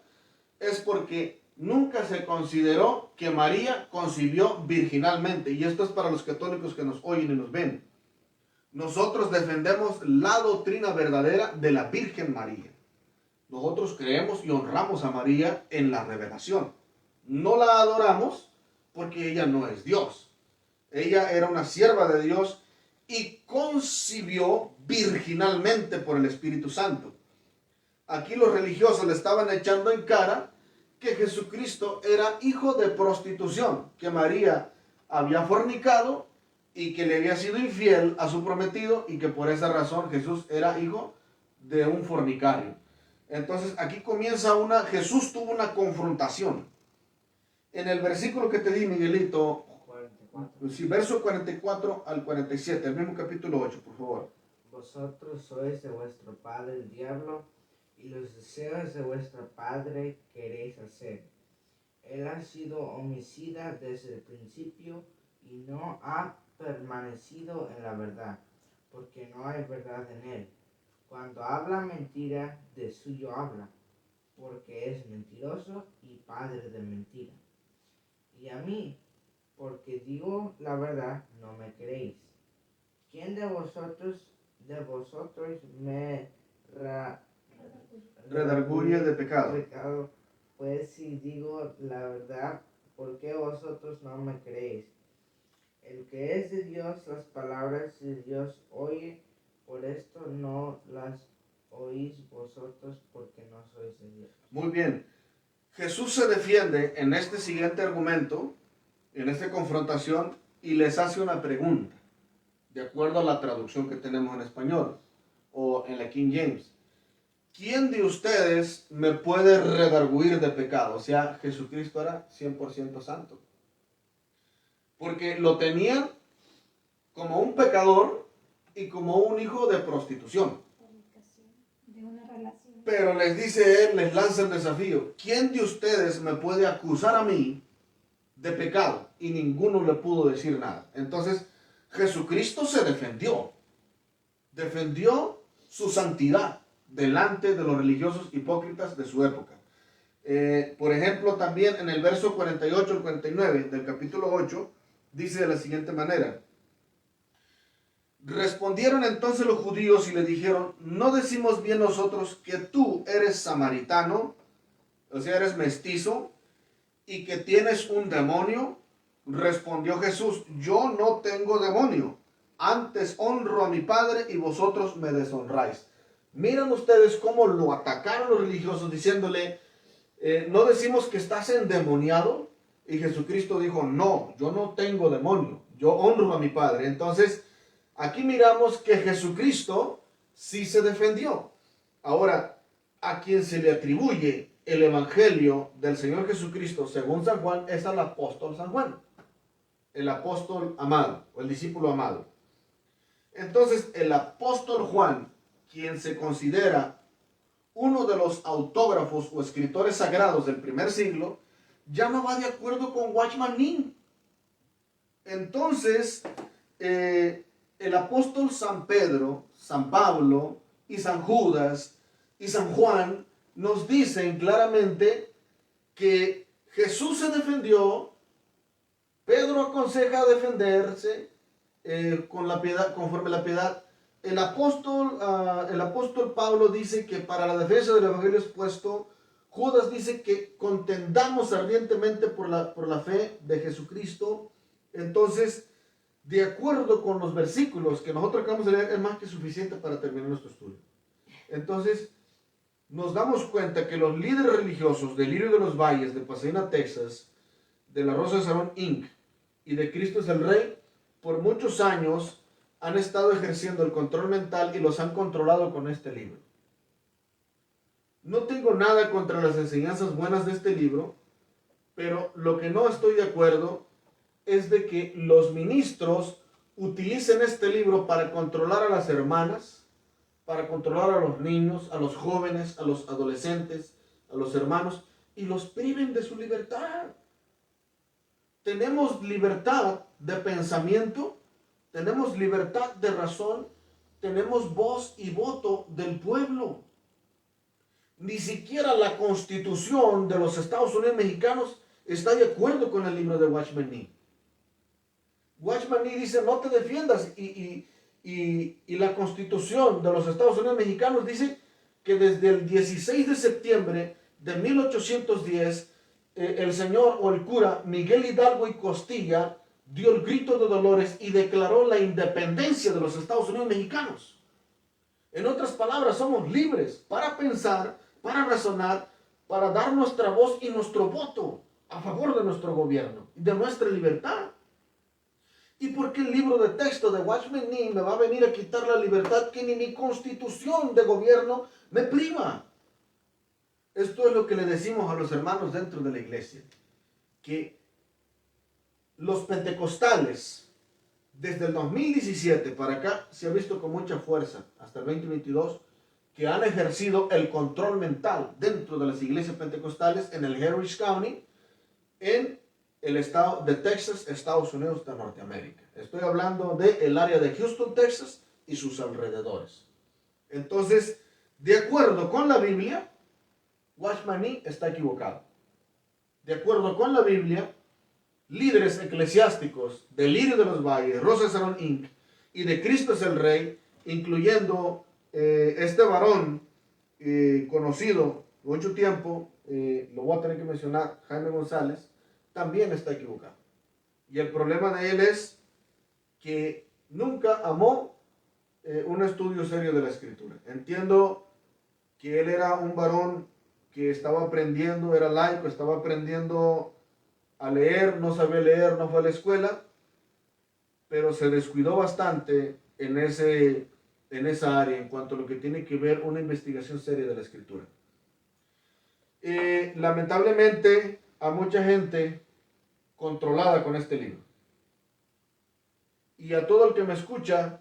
es porque nunca se consideró que María concibió virginalmente. Y esto es para los católicos que nos oyen y nos ven. Nosotros defendemos la doctrina verdadera de la Virgen María. Nosotros creemos y honramos a María en la revelación. No la adoramos porque ella no es Dios. Ella era una sierva de Dios y concibió virginalmente por el Espíritu Santo. Aquí los religiosos le estaban echando en cara que Jesucristo era hijo de prostitución, que María había fornicado y que le había sido infiel a su prometido y que por esa razón Jesús era hijo de un fornicario. Entonces aquí comienza Jesús tuvo una confrontación. En el versículo que te di, Miguelito, 44. Sí, verso 44 al 47, el mismo capítulo 8, por favor. Vosotros sois de vuestro padre el diablo, y los deseos de vuestro padre queréis hacer. Él ha sido homicida desde el principio y no ha permanecido en la verdad, porque no hay verdad en él. Cuando habla mentira, de suyo habla, porque es mentiroso y padre de mentira. Y a mí, porque digo la verdad, no me creéis. ¿Quién de vosotros me Redarguye de pecado? Pues si digo la verdad, ¿por qué vosotros no me creéis? El que es de Dios, las palabras de Dios oye, por esto no las oís vosotros, porque no sois de Dios. Muy bien. Jesús se defiende en este siguiente argumento, en esta confrontación, y les hace una pregunta, de acuerdo a la traducción que tenemos en español, o en la King James. ¿Quién de ustedes me puede redarguir de pecado? O sea, Jesucristo era 100% santo. Porque lo tenían como un pecador y como un hijo de prostitución. De una relación. Pero les dice él, les lanza el desafío. ¿Quién de ustedes me puede acusar a mí de pecado? Y ninguno le pudo decir nada. Entonces, Jesucristo se defendió. Defendió su santidad delante de los religiosos hipócritas de su época. Por ejemplo, también en el verso 48 al 49 del capítulo 8, dice de la siguiente manera. Respondieron entonces los judíos y le dijeron, ¿no decimos bien nosotros que tú eres samaritano, o sea, eres mestizo, y que tienes un demonio? Respondió Jesús, yo no tengo demonio, antes honro a mi Padre y vosotros me deshonráis. Miren ustedes cómo lo atacaron los religiosos diciéndole, no decimos que estás endemoniado. Y Jesucristo dijo, no, yo no tengo demonio, yo honro a mi Padre. Entonces, aquí miramos que Jesucristo sí se defendió. Ahora, a quien se le atribuye el evangelio del Señor Jesucristo según San Juan es al apóstol San Juan, el apóstol amado o el discípulo amado. Entonces, el apóstol Juan, quien se considera uno de los autógrafos o escritores sagrados del primer siglo, ya no va de acuerdo con Watchman Nee. Entonces, el apóstol San Pedro, San Pablo y San Judas y San Juan nos dicen claramente que Jesús se defendió, Pedro aconseja defenderse con la piedad, conforme la piedad. El apóstol Pablo dice que para la defensa del evangelio expuesto, Judas dice que contendamos ardientemente por la fe de Jesucristo. Entonces, de acuerdo con los versículos que nosotros acabamos de leer, es más que suficiente para terminar nuestro estudio. Entonces, nos damos cuenta que los líderes religiosos del Lirio de los Valles, de Pasadena, Texas, de la Rosa de Sharon Inc. y de Cristo es el Rey, por muchos años han estado ejerciendo el control mental y los han controlado con este libro. No tengo nada contra las enseñanzas buenas de este libro, pero lo que no estoy de acuerdo es de que los ministros utilicen este libro para controlar a las hermanas, para controlar a los niños, a los jóvenes, a los adolescentes, a los hermanos, y los priven de su libertad. Tenemos libertad de pensamiento, tenemos libertad de razón, tenemos voz y voto del pueblo. Ni siquiera la Constitución de los Estados Unidos mexicanos está de acuerdo con el libro de Watchman Nee. Watchman Nee dice, no te defiendas, y la Constitución de los Estados Unidos mexicanos dice que desde el 16 de septiembre de 1810, el señor o el cura Miguel Hidalgo y Costilla dio el grito de dolores y declaró la independencia de los Estados Unidos mexicanos. En otras palabras, somos libres para pensar, para razonar, para dar nuestra voz y nuestro voto a favor de nuestro gobierno, de nuestra libertad. ¿Y por qué el libro de texto de Watchman Nee me va a venir a quitar la libertad que ni mi constitución de gobierno me priva? Esto es lo que le decimos a los hermanos dentro de la iglesia, que los pentecostales desde el 2017 para acá se ha visto con mucha fuerza hasta el 2022 que han ejercido el control mental dentro de las iglesias pentecostales en el Harris County, en el estado de Texas, Estados Unidos de Norteamérica. Estoy hablando del área de Houston, Texas y sus alrededores. Entonces, de acuerdo con la Biblia, Watchman Nee está equivocado. De acuerdo con la Biblia, líderes eclesiásticos del Lirio de los Valles, Rosa de Sharon Inc. y de Cristo es el Rey, incluyendo este varón conocido mucho tiempo, lo voy a tener que mencionar, Jaime González, también está equivocado. Y el problema de él es que nunca amó un estudio serio de la Escritura. Entiendo que él era un varón que estaba aprendiendo, era laico, estaba aprendiendo a leer, no sabía leer, no fue a la escuela, pero se descuidó bastante en esa área en cuanto a lo que tiene que ver una investigación seria de la Escritura. Lamentablemente, a mucha gente controlada con este libro. Y a todo el que me escucha,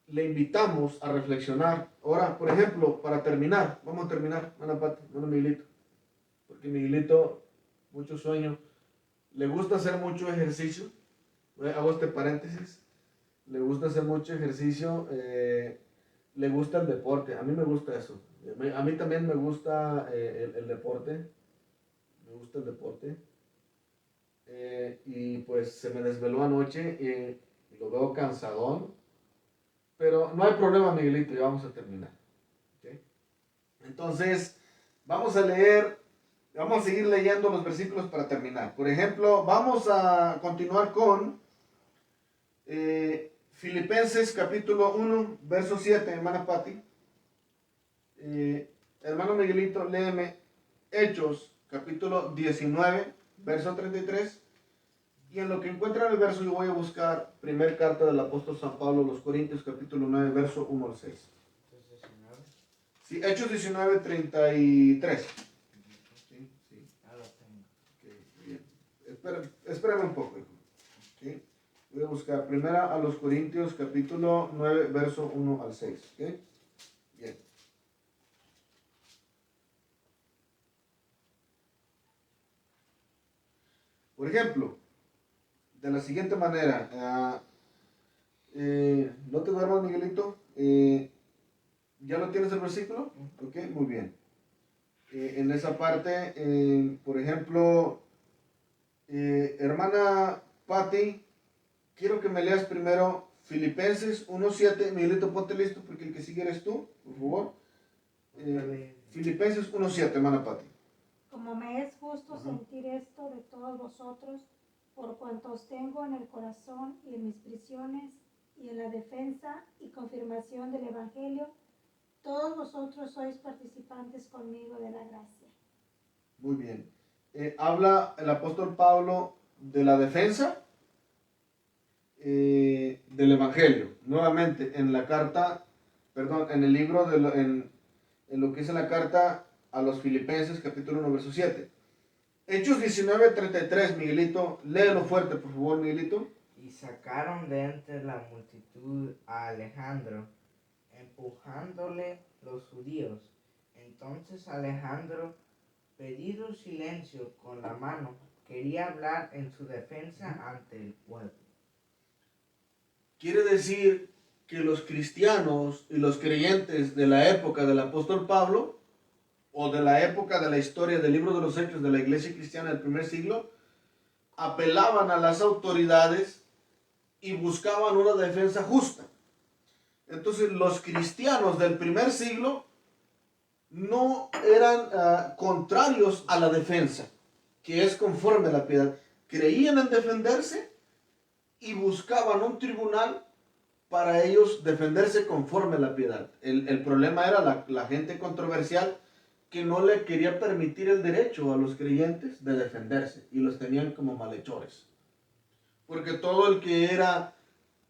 le invitamos a reflexionar. Ahora, por ejemplo, para terminar, vamos a terminar, bueno, Miguelito, porque Miguelito, mucho sueño, le gusta hacer mucho ejercicio, hago este paréntesis, le gusta hacer mucho ejercicio, le gusta el deporte, a mí me gusta eso, a mí también me gusta el deporte, y pues se me desveló anoche y lo veo cansadón, pero no hay problema, Miguelito, ya vamos a terminar. ¿Okay? Entonces, vamos a seguir leyendo los versículos para terminar. Por ejemplo, vamos a continuar con Filipenses capítulo 1, verso 7, hermana Patti. Hermano Miguelito, léeme Hechos, capítulo 19, verso 33. Y en lo que encuentran el verso, yo voy a buscar primera carta del apóstol San Pablo a los Corintios, capítulo 9, verso 1 al 6. Sí, Hechos 19, 33. Sí, sí. Ya lo tengo. Ok, bien. Espérame un poco, hijo. ¿Okay? Voy a buscar primera a los Corintios, capítulo 9, verso 1 al 6. ¿Okay? Bien. Por ejemplo, de la siguiente manera, ¿no te duermas, Miguelito? ¿Ya lo tienes el versículo? Ok, muy bien. En esa parte, por ejemplo, hermana Patti, quiero que me leas primero Filipenses 1.7. Miguelito, ponte listo porque el que sigue eres tú, por favor. Filipenses 1.7, hermana Patti. Como me es justo sentir esto de todos vosotros, por cuanto os tengo en el corazón y en mis prisiones y en la defensa y confirmación del Evangelio, todos vosotros sois participantes conmigo de la gracia. Muy bien. Habla el apóstol Pablo de la defensa del Evangelio. Nuevamente, en la carta, perdón, en el libro, en lo que es la carta a los Filipenses, capítulo 1, verso 7. Hechos 19:33, Miguelito, léelo fuerte, por favor, Miguelito. Y sacaron de entre la multitud a Alejandro, empujándole los judíos. Entonces Alejandro, pedido silencio con la mano, quería hablar en su defensa ante el pueblo. Quiere decir que los cristianos y los creyentes de la época del apóstol Pablo, o de la época de la historia del libro de los Hechos de la iglesia cristiana del primer siglo, apelaban a las autoridades y buscaban una defensa justa. Entonces los cristianos del primer siglo no eran contrarios a la defensa, que es conforme a la piedad. Creían en defenderse y buscaban un tribunal para ellos defenderse conforme a la piedad. El problema era la gente controversial que no le quería permitir el derecho a los creyentes de defenderse y los tenían como malhechores. Porque todo el que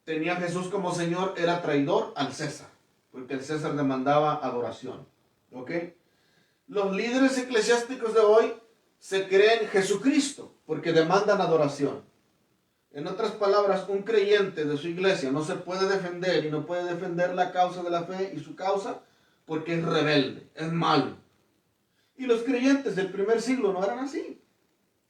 tenía a Jesús como Señor era traidor al César, porque el César demandaba adoración. ¿Ok? Los líderes eclesiásticos de hoy se creen Jesucristo porque demandan adoración. En otras palabras, un creyente de su iglesia no se puede defender y no puede defender la causa de la fe y su causa porque es rebelde, es malo. Y los creyentes del primer siglo no eran así.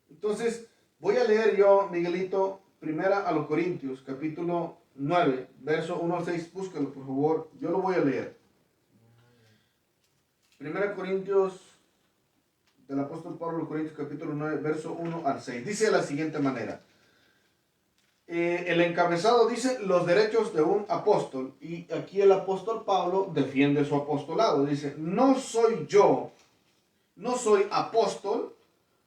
Entonces, voy a leer yo, Miguelito, primera a los Corintios, capítulo 9, verso 1 al 6. Búscalo, por favor. Yo lo voy a leer. Primera Corintios, del apóstol Pablo, los Corintios, capítulo 9, verso 1 al 6. Dice de la siguiente manera. El encabezado dice los derechos de un apóstol. Y aquí el apóstol Pablo defiende su apostolado. Dice, no soy yo, no soy apóstol,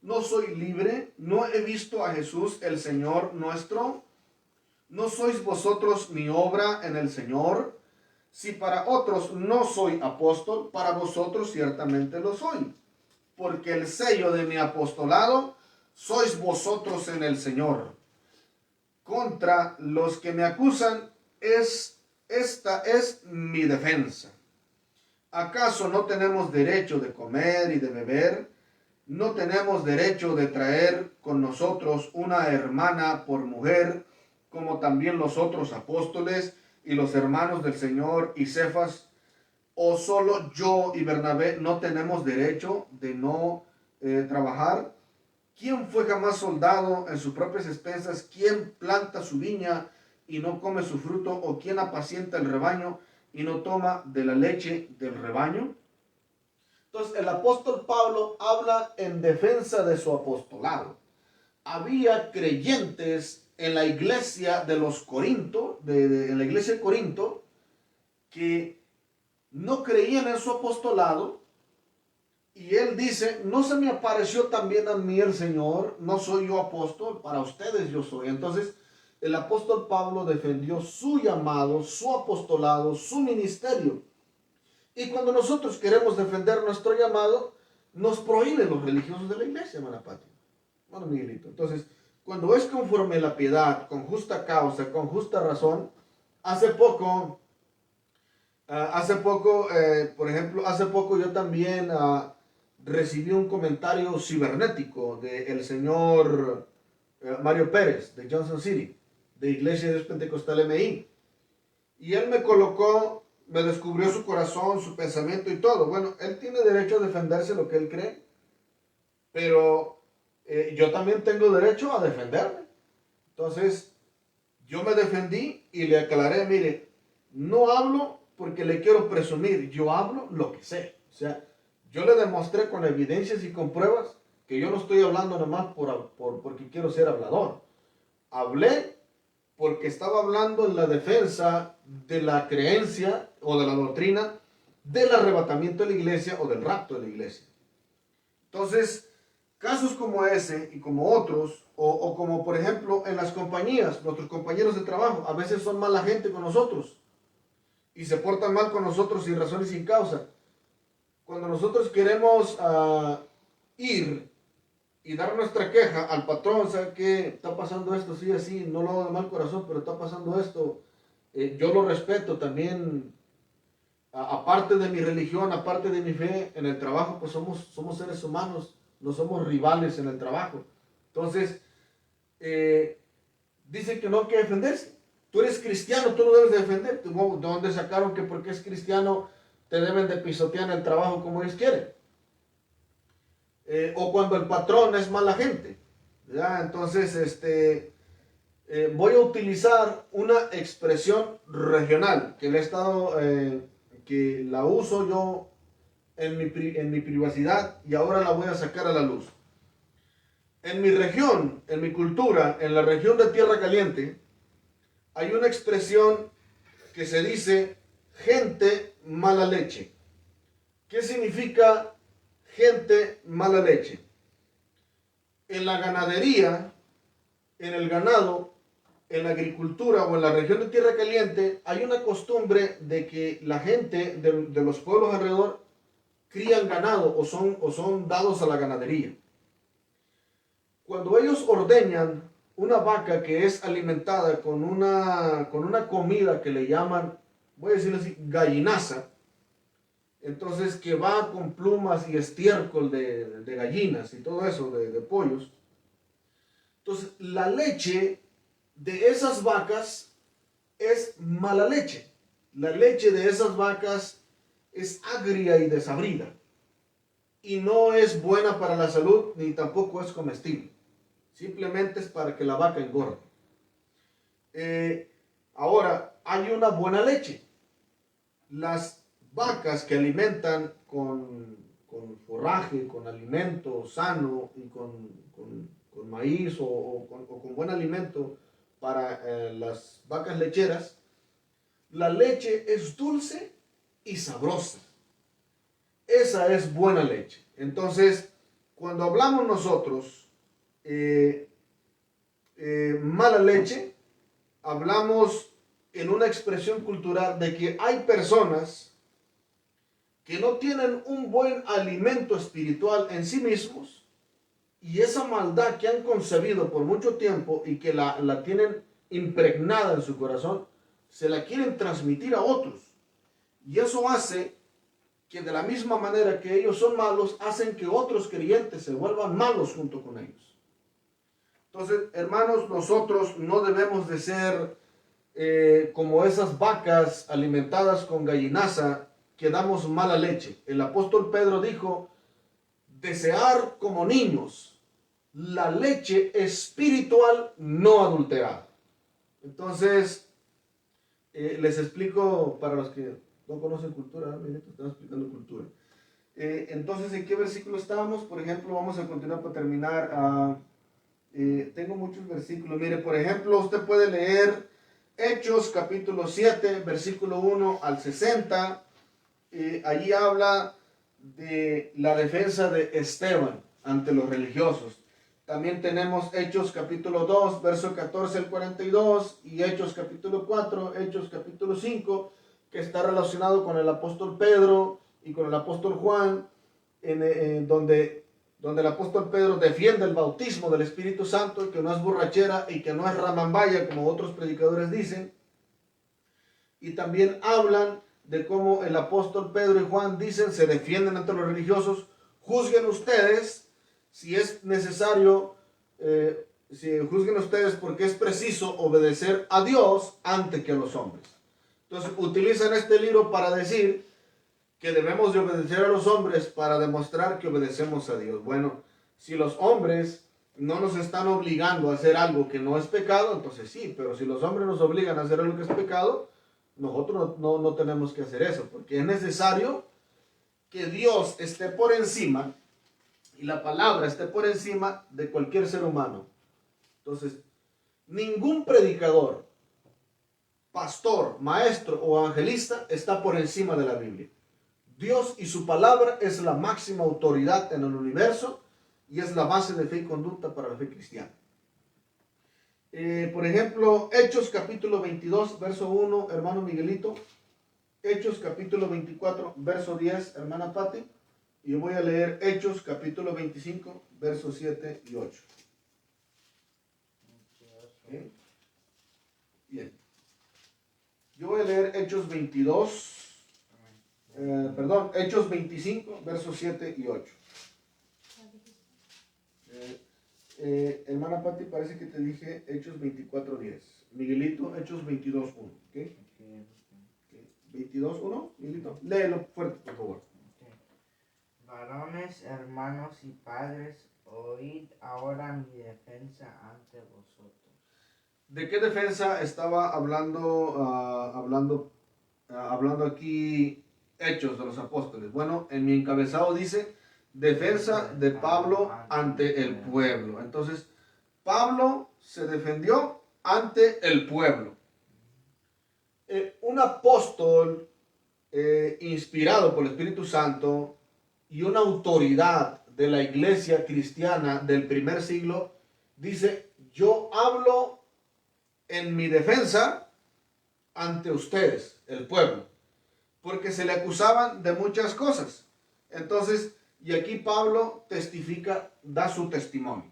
no soy libre, no he visto a Jesús el Señor nuestro. No sois vosotros mi obra en el Señor. Si para otros no soy apóstol, para vosotros ciertamente lo soy. Porque el sello de mi apostolado sois vosotros en el Señor. Contra los que me acusan, esta es mi defensa. ¿Acaso no tenemos derecho de comer y de beber? ¿No tenemos derecho de traer con nosotros una hermana por mujer, como también los otros apóstoles y los hermanos del Señor y Cefas? ¿O solo yo y Bernabé no tenemos derecho de no trabajar? ¿Quién fue jamás soldado en sus propias expensas? ¿Quién planta su viña y no come su fruto? ¿O quién apacienta el rebaño y no toma de la leche del rebaño? Entonces el apóstol Pablo habla en defensa de su apostolado. Había creyentes en la iglesia de los Corinto, en la iglesia de Corinto, que no creían en su apostolado. Y él dice, no se me apareció también a mí el Señor, no soy yo apóstol, para ustedes yo soy. Entonces el apóstol Pablo defendió su llamado, su apostolado, su ministerio. Y cuando nosotros queremos defender nuestro llamado, nos prohíben los religiosos de la iglesia, hermana Pati. Bueno, Miguelito. Entonces, cuando es conforme la piedad, con justa causa, con justa razón, hace poco, por ejemplo, hace poco yo también recibí un comentario cibernético del señor Mario Pérez, de Johnson City, de Iglesia de Dios Pentecostal MI. Y él me colocó, me descubrió su corazón, su pensamiento y todo. Bueno, él tiene derecho a defenderse lo que él cree, pero yo también tengo derecho a defenderme. Entonces, yo me defendí y le aclaré, mire, no hablo porque le quiero presumir, yo hablo lo que sé. O sea, yo le demostré con evidencias y con pruebas que yo no estoy hablando nomás porque quiero ser hablador. Hablé porque estaba hablando en la defensa de la creencia o de la doctrina del arrebatamiento de la iglesia o del rapto de la iglesia. Entonces, casos como ese y como otros, o como por ejemplo en las compañías, nuestros compañeros de trabajo, a veces son mala gente con nosotros y se portan mal con nosotros sin razón y sin causa. Cuando nosotros queremos ir y dar nuestra queja al patrón, ¿sabe qué? Está pasando esto, sí, así, no lo hago de mal corazón, pero está pasando esto. Yo lo respeto también, aparte de mi religión, aparte de mi fe, en el trabajo, pues somos seres humanos, no somos rivales en el trabajo. Entonces, dice que no hay que defenderse. Tú eres cristiano, tú no debes de defenderte. ¿De dónde sacaron que porque es cristiano te deben de pisotear en el trabajo como ellos quieren? O cuando el patrón es mala gente, ¿ya? Entonces, voy a utilizar una expresión regional que le he estado, que la uso yo en mi privacidad y ahora la voy a sacar a la luz. En mi región, en mi cultura, en la región de Tierra Caliente, hay una expresión que se dice gente mala leche. ¿Qué significa gente mala leche? En la ganadería, en el ganado, en la agricultura o en la región de Tierra Caliente, hay una costumbre de que la gente de los pueblos alrededor crían ganado o son dados a la ganadería. Cuando ellos ordeñan una vaca que es alimentada con una comida que le llaman, voy a decirlo así, gallinaza, entonces que va con plumas y estiércol de gallinas y todo eso, de pollos. Entonces la leche de esas vacas es mala leche. La leche de esas vacas es agria y desabrida. Y no es buena para la salud ni tampoco es comestible. Simplemente es para que la vaca engorde. Ahora, hay una buena leche. Las vacas que alimentan con forraje, con alimento sano y con maíz o con buen alimento para las vacas lecheras, la leche es dulce y sabrosa. Esa es buena leche. Entonces, cuando hablamos nosotros mala leche, hablamos en una expresión cultural de que hay personas que no tienen un buen alimento espiritual en sí mismos y esa maldad que han concebido por mucho tiempo y que la tienen impregnada en su corazón, se la quieren transmitir a otros. Y eso hace que de la misma manera que ellos son malos, hacen que otros creyentes se vuelvan malos junto con ellos. Entonces, hermanos, nosotros no debemos de ser como esas vacas alimentadas con gallinaza que damos mala leche. El apóstol Pedro dijo, desear como niños la leche espiritual no adulterada. Entonces, les explico para los que no conocen cultura, estamos explicando cultura. Entonces, ¿en qué versículo estábamos? Por ejemplo, vamos a continuar para terminar. Tengo muchos versículos. Mire, por ejemplo, usted puede leer Hechos capítulo 7, versículo 1 al 60. Allí habla de la defensa de Esteban ante los religiosos. También tenemos Hechos capítulo 2, verso 14 al 42, y Hechos capítulo 4, Hechos capítulo 5, que está relacionado con el apóstol Pedro y con el apóstol Juan, donde el apóstol Pedro defiende el bautismo del Espíritu Santo, y que no es borrachera y que no es ramambaya, como otros predicadores dicen. Y también hablan de cómo el apóstol Pedro y Juan dicen, se defienden ante los religiosos: juzguen ustedes si es necesario, juzguen ustedes porque es preciso obedecer a Dios antes que a los hombres. Entonces utilizan este libro para decir que debemos de obedecer a los hombres para demostrar que obedecemos a Dios. Bueno, si los hombres no nos están obligando a hacer algo que no es pecado, entonces sí, pero si los hombres nos obligan a hacer algo que es pecado, nosotros no tenemos que hacer eso, porque es necesario que Dios esté por encima y la palabra esté por encima de cualquier ser humano. Entonces, ningún predicador, pastor, maestro o evangelista está por encima de la Biblia. Dios y su palabra es la máxima autoridad en el universo y es la base de fe y conducta para la fe cristiana. Por ejemplo, Hechos capítulo 22, verso 1, hermano Miguelito. Hechos capítulo 24, verso 10, hermana Pati. Y yo voy a leer Hechos capítulo 25, versos 7 y 8. ¿Okay? Bien. Yo voy a leer Hechos 25, versos 7 y 8. Hermana Pati, parece que te dije Hechos 24, 10. Miguelito, Hechos 22, 1. ¿Okay? 22, 1, Miguelito. Léelo fuerte, por favor. Varones, hermanos y padres, oíd ahora mi defensa ante vosotros. ¿De qué defensa estaba hablando aquí Hechos de los Apóstoles? Bueno, en mi encabezado dice defensa de Pablo ante el pueblo. Entonces, Pablo se defendió ante el pueblo. Un apóstol inspirado por el Espíritu Santo y una autoridad de la iglesia cristiana del primer siglo dice: yo hablo en mi defensa ante ustedes, el pueblo, porque se le acusaban de muchas cosas. Entonces, y aquí Pablo testifica, da su testimonio.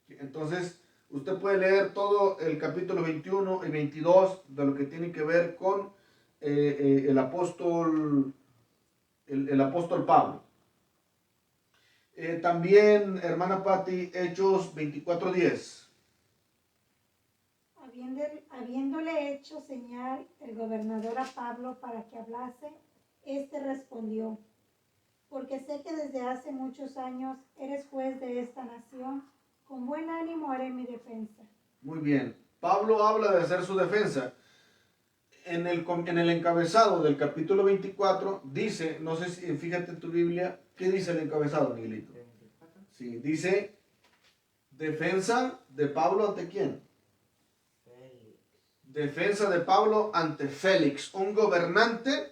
Entonces, usted puede leer todo el capítulo 21 y 22 de lo que tiene que ver con el apóstol Pablo. También, hermana Pati, Hechos 24:10. Habiéndole hecho señal el gobernador a Pablo para que hablase, éste respondió: porque sé que desde hace muchos años eres juez de esta nación, con buen ánimo haré mi defensa. Muy bien. Pablo habla de hacer su defensa. En el encabezado del capítulo 24 dice, no sé si fíjate en tu Biblia, ¿qué dice el encabezado, Miguelito? Sí, dice defensa de Pablo ante quién. Defensa de Pablo ante Félix, un gobernante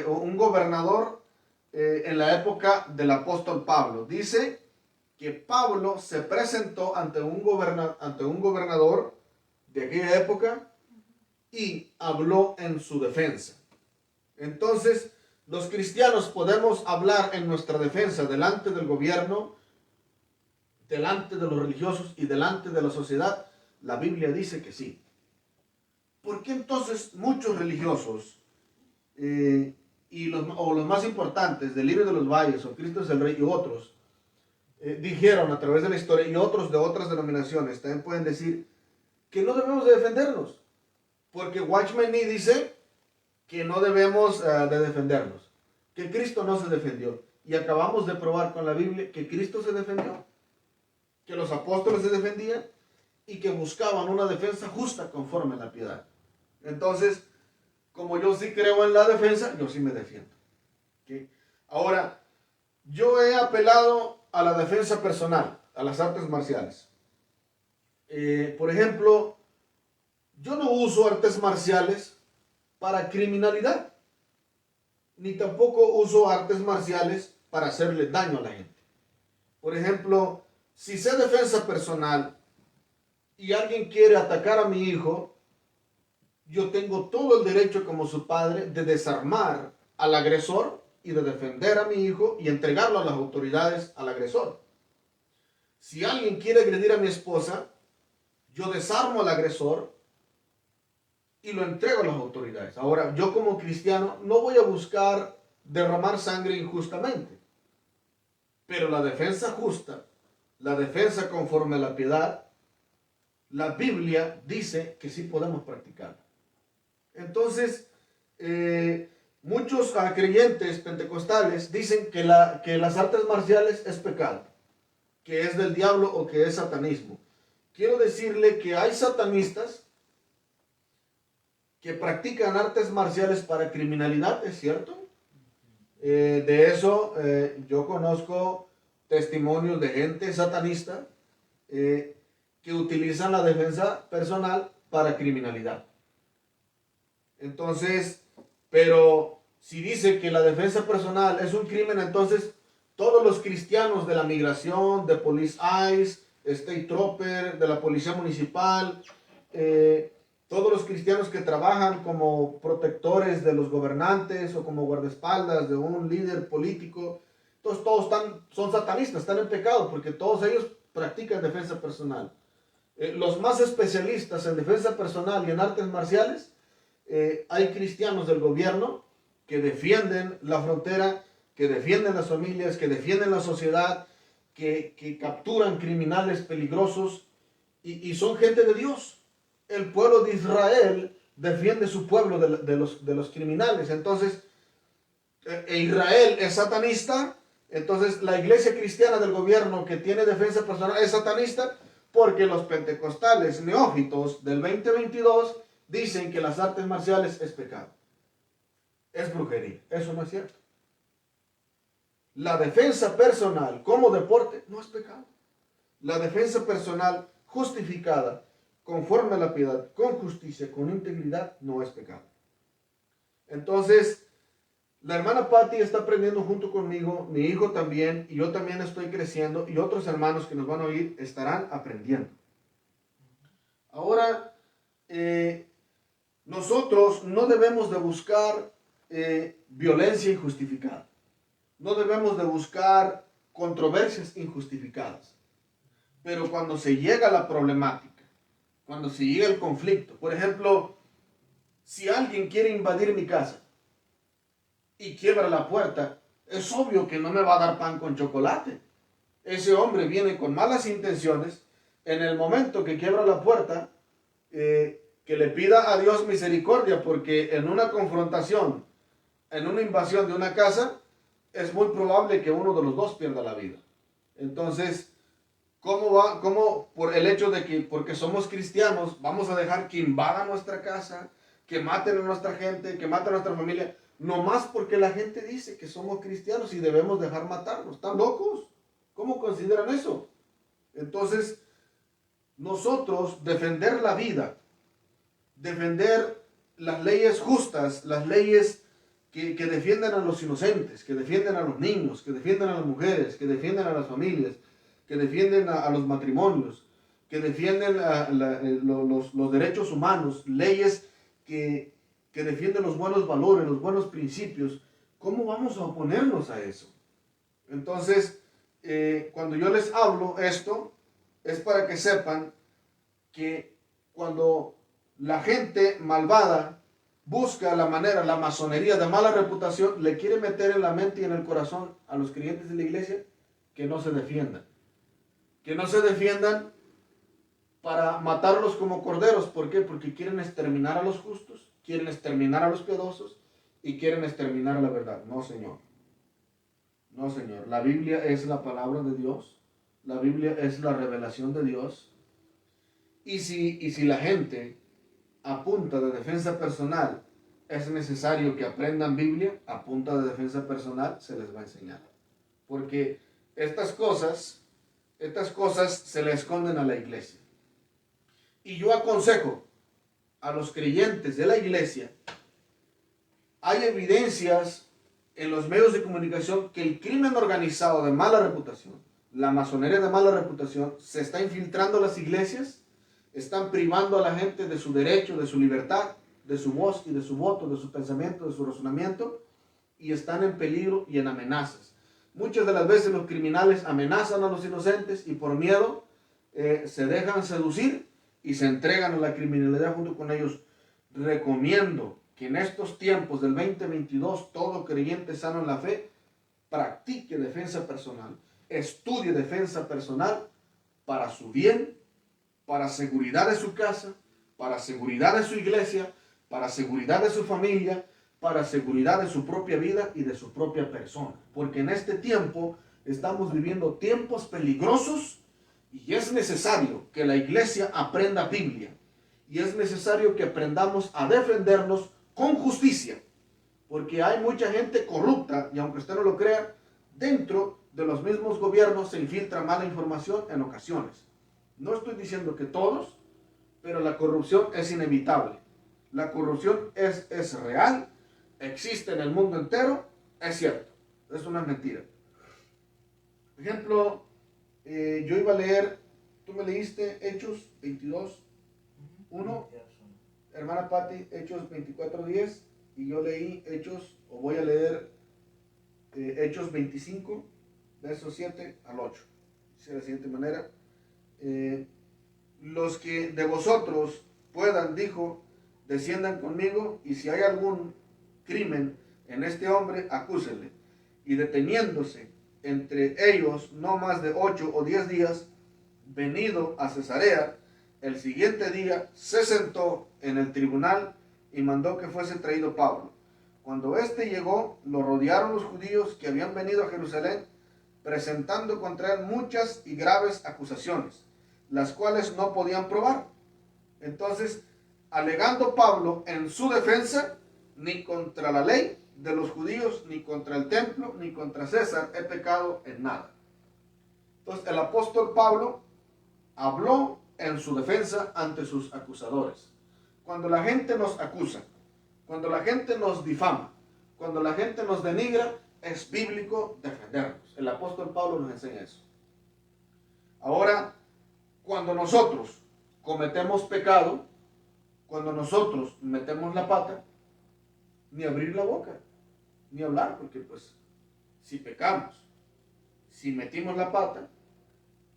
un gobernador en la época del apóstol Pablo. Dice que Pablo se presentó ante un gobernador de aquella época y habló en su defensa. Entonces, los cristianos podemos hablar en nuestra defensa delante del gobierno, delante de los religiosos y delante de la sociedad. La Biblia dice que sí. ¿Por qué entonces muchos religiosos los más importantes del Libro de los Valles o Cristo es el Rey y otros dijeron a través de la historia, y otros de otras denominaciones también pueden decir que no debemos de defendernos? Porque Watchman Nee dice que no debemos de defendernos, que Cristo no se defendió. Y acabamos de probar con la Biblia que Cristo se defendió, que los apóstoles se defendían y que buscaban una defensa justa conforme a la piedad. Entonces, como yo sí creo en la defensa, yo sí me defiendo. ¿Okay? Ahora, yo he apelado a la defensa personal, a las artes marciales. Por ejemplo, yo no uso artes marciales para criminalidad, ni tampoco uso artes marciales para hacerle daño a la gente. Por ejemplo, si sé defensa personal y alguien quiere atacar a mi hijo, yo tengo todo el derecho como su padre de desarmar al agresor y de defender a mi hijo y entregarlo a las autoridades al agresor. Si alguien quiere agredir a mi esposa, yo desarmo al agresor y lo entrego a las autoridades. Ahora, yo como cristiano no voy a buscar derramar sangre injustamente, pero la defensa justa, la defensa conforme a la piedad, la Biblia dice que sí podemos practicarla. Entonces, muchos creyentes pentecostales dicen que las artes marciales es pecado, que es del diablo o que es satanismo. Quiero decirle que hay satanistas que practican artes marciales para criminalidad, ¿es cierto? De eso yo conozco testimonios de gente satanista que utilizan la defensa personal para criminalidad. Entonces, pero si dice que la defensa personal es un crimen, entonces todos los cristianos de la migración, de Police ICE, State Trooper, de la Policía Municipal, todos los cristianos que trabajan como protectores de los gobernantes o como guardaespaldas de un líder político, todos son satanistas, están en pecado porque todos ellos practican defensa personal. Los más especialistas en defensa personal y en artes marciales, hay cristianos del gobierno que defienden la frontera, que defienden las familias, que defienden la sociedad, que capturan criminales peligrosos y son gente de Dios. El pueblo de Israel defiende su pueblo de los criminales. Entonces, Israel es satanista. Entonces, la iglesia cristiana del gobierno que tiene defensa personal es satanista porque los pentecostales neófitos del 2022 dicen que las artes marciales es pecado. Es brujería. Eso no es cierto. La defensa personal como deporte no es pecado. La defensa personal justificada conforme a la piedad, con justicia, con integridad, no es pecado. Entonces, la hermana Patty está aprendiendo junto conmigo, mi hijo también, y yo también estoy creciendo, y otros hermanos que nos van a oír estarán aprendiendo. Ahora, nosotros no debemos de buscar violencia injustificada. No debemos de buscar controversias injustificadas. Pero cuando se llega a la problemática, cuando se llega el conflicto, por ejemplo, si alguien quiere invadir mi casa y quiebra la puerta, es obvio que no me va a dar pan con chocolate. Ese hombre viene con malas intenciones. En el momento que quiebra la puerta, que le pida a Dios misericordia, porque en una confrontación, en una invasión de una casa, es muy probable que uno de los dos pierda la vida. Entonces, ¿cómo por el hecho de que porque somos cristianos vamos a dejar que invadan nuestra casa, que maten a nuestra gente, que maten a nuestra familia? Nomás porque la gente dice que somos cristianos y debemos dejar matarnos. ¿Están locos? ¿Cómo consideran eso? Entonces, nosotros defender la vida, defender las leyes justas, las leyes que defienden a los inocentes, que defienden a los niños, que defienden a las mujeres, que defienden a las familias, que defienden a los matrimonios, que defienden los derechos humanos, leyes que defienden los buenos valores, los buenos principios. ¿Cómo vamos a oponernos a eso? Entonces, cuando yo les hablo esto, es para que sepan que cuando la gente malvada busca la manera, la masonería de mala reputación, le quiere meter en la mente y en el corazón a los creyentes de la iglesia que no se defiendan. Que no se defiendan para matarlos como corderos. ¿Por qué? Porque quieren exterminar a los justos, quieren exterminar a los piadosos y quieren exterminar a la verdad. No, Señor. No, Señor. La Biblia es la palabra de Dios. La Biblia es la revelación de Dios. Y si la gente a punta de defensa personal es necesario que aprendan Biblia, a punta de defensa personal se les va a enseñar. Porque estas cosas se le esconden a la iglesia. Y yo aconsejo a los creyentes de la iglesia, hay evidencias en los medios de comunicación que el crimen organizado de mala reputación, la masonería de mala reputación, se está infiltrando a las iglesias, están privando a la gente de su derecho, de su libertad, de su voz y de su voto, de su pensamiento, de su razonamiento, y están en peligro y en amenazas. Muchas de las veces los criminales amenazan a los inocentes y por miedo se dejan seducir y se entregan a la criminalidad junto con ellos. Recomiendo que en estos tiempos del 2022 todo creyente sano en la fe practique defensa personal, estudie defensa personal para su bien, para seguridad de su casa, para seguridad de su iglesia, para seguridad de su familia, para seguridad de su propia vida y de su propia persona. Porque en este tiempo estamos viviendo tiempos peligrosos y es necesario que la iglesia aprenda Biblia. Y es necesario que aprendamos a defendernos con justicia. Porque hay mucha gente corrupta, y aunque usted no lo crea, dentro de los mismos gobiernos se infiltra mala información en ocasiones. No estoy diciendo que todos, pero la corrupción es inevitable. La corrupción es real, existe en el mundo entero, es cierto, es una mentira. Por ejemplo, yo iba a leer, tú me leíste Hechos 22, 1, hermana Patti, Hechos 24:10, y yo leí Hechos, o voy a leer Hechos 25, versos 7 al 8. Dice de la siguiente manera: los que de vosotros puedan, dijo, desciendan conmigo, y si hay algún crimen en este hombre, acúsenle. Y deteniéndose entre ellos no más de 8 o 10 días, venido a Cesarea, el siguiente día se sentó en el tribunal y mandó que fuese traído Pablo. Cuando éste llegó, lo rodearon los judíos que habían venido a Jerusalén, presentando contra él muchas y graves acusaciones, las cuales no podían probar. Entonces, alegando Pablo en su defensa, ni contra la ley de los judíos, ni contra el templo, ni contra César he pecado en nada. Entonces, el apóstol Pablo habló en su defensa ante sus acusadores. Cuando la gente nos acusa, cuando la gente nos difama, cuando la gente nos denigra, es bíblico defendernos. El apóstol Pablo nos enseña eso. Ahora, cuando nosotros cometemos pecado, cuando nosotros metemos la pata, ni abrir la boca, ni hablar, porque pues si pecamos, si metimos la pata,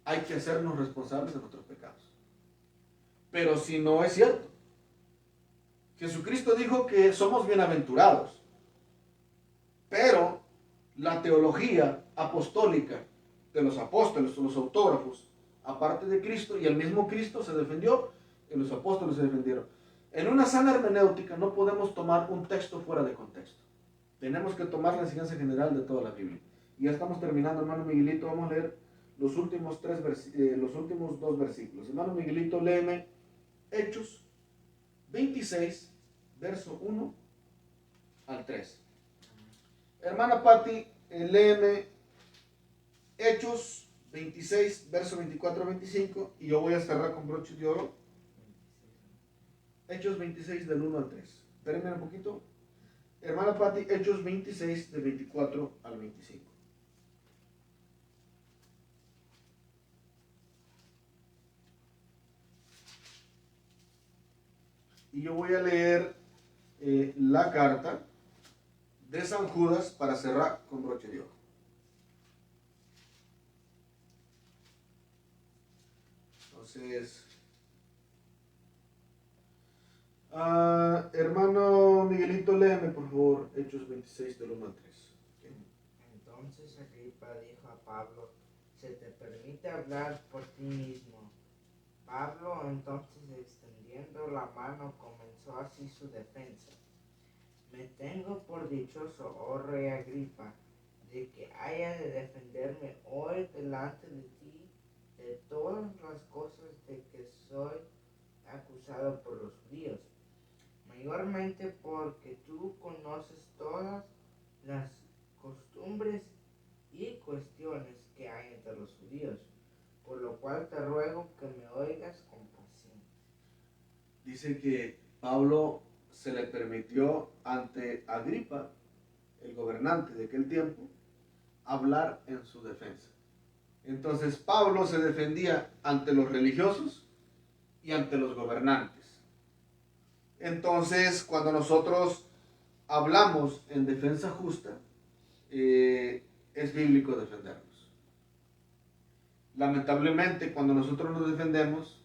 hay que hacernos responsables de nuestros pecados. Pero si no es cierto, Jesucristo dijo que somos bienaventurados, pero la teología apostólica de los apóstoles o los autógrafos, aparte de Cristo, y el mismo Cristo se defendió, y los apóstoles se defendieron. En una sana hermenéutica no podemos tomar un texto fuera de contexto. Tenemos que tomar la enseñanza general de toda la Biblia. Y ya estamos terminando, hermano Miguelito. Vamos a leer los últimos dos versículos. Hermano Miguelito, léeme Hechos 26, verso 1 al 3. Hermana Patti, léeme Hechos 26, verso 24 a 25. Y yo voy a cerrar con broche de oro. Hechos 26 del 1 al 3. Espérenme un poquito. Hermana Patti, Hechos 26 del 24 al 25. Y yo voy a leer la carta de San Judas para cerrar con broche de oro. Entonces, hermano Miguelito, léeme por favor Hechos 26 del 1 al 3. Entonces Agripa dijo a Pablo: se te permite hablar por ti mismo. Pablo entonces, extendiendo la mano, comenzó así su defensa. Me tengo por dichoso, oh rey Agripa, de que haya de defenderme hoy delante de ti de todas las cosas de que soy acusado por los judíos, mayormente porque tú conoces todas las costumbres y cuestiones que hay entre los judíos, por lo cual te ruego que me oigas con paciencia. Dice que Pablo se le permitió ante Agripa, el gobernante de aquel tiempo, hablar en su defensa. Entonces Pablo se defendía ante los religiosos y ante los gobernantes. Entonces, cuando nosotros hablamos en defensa justa, es bíblico defendernos. Lamentablemente, cuando nosotros nos defendemos,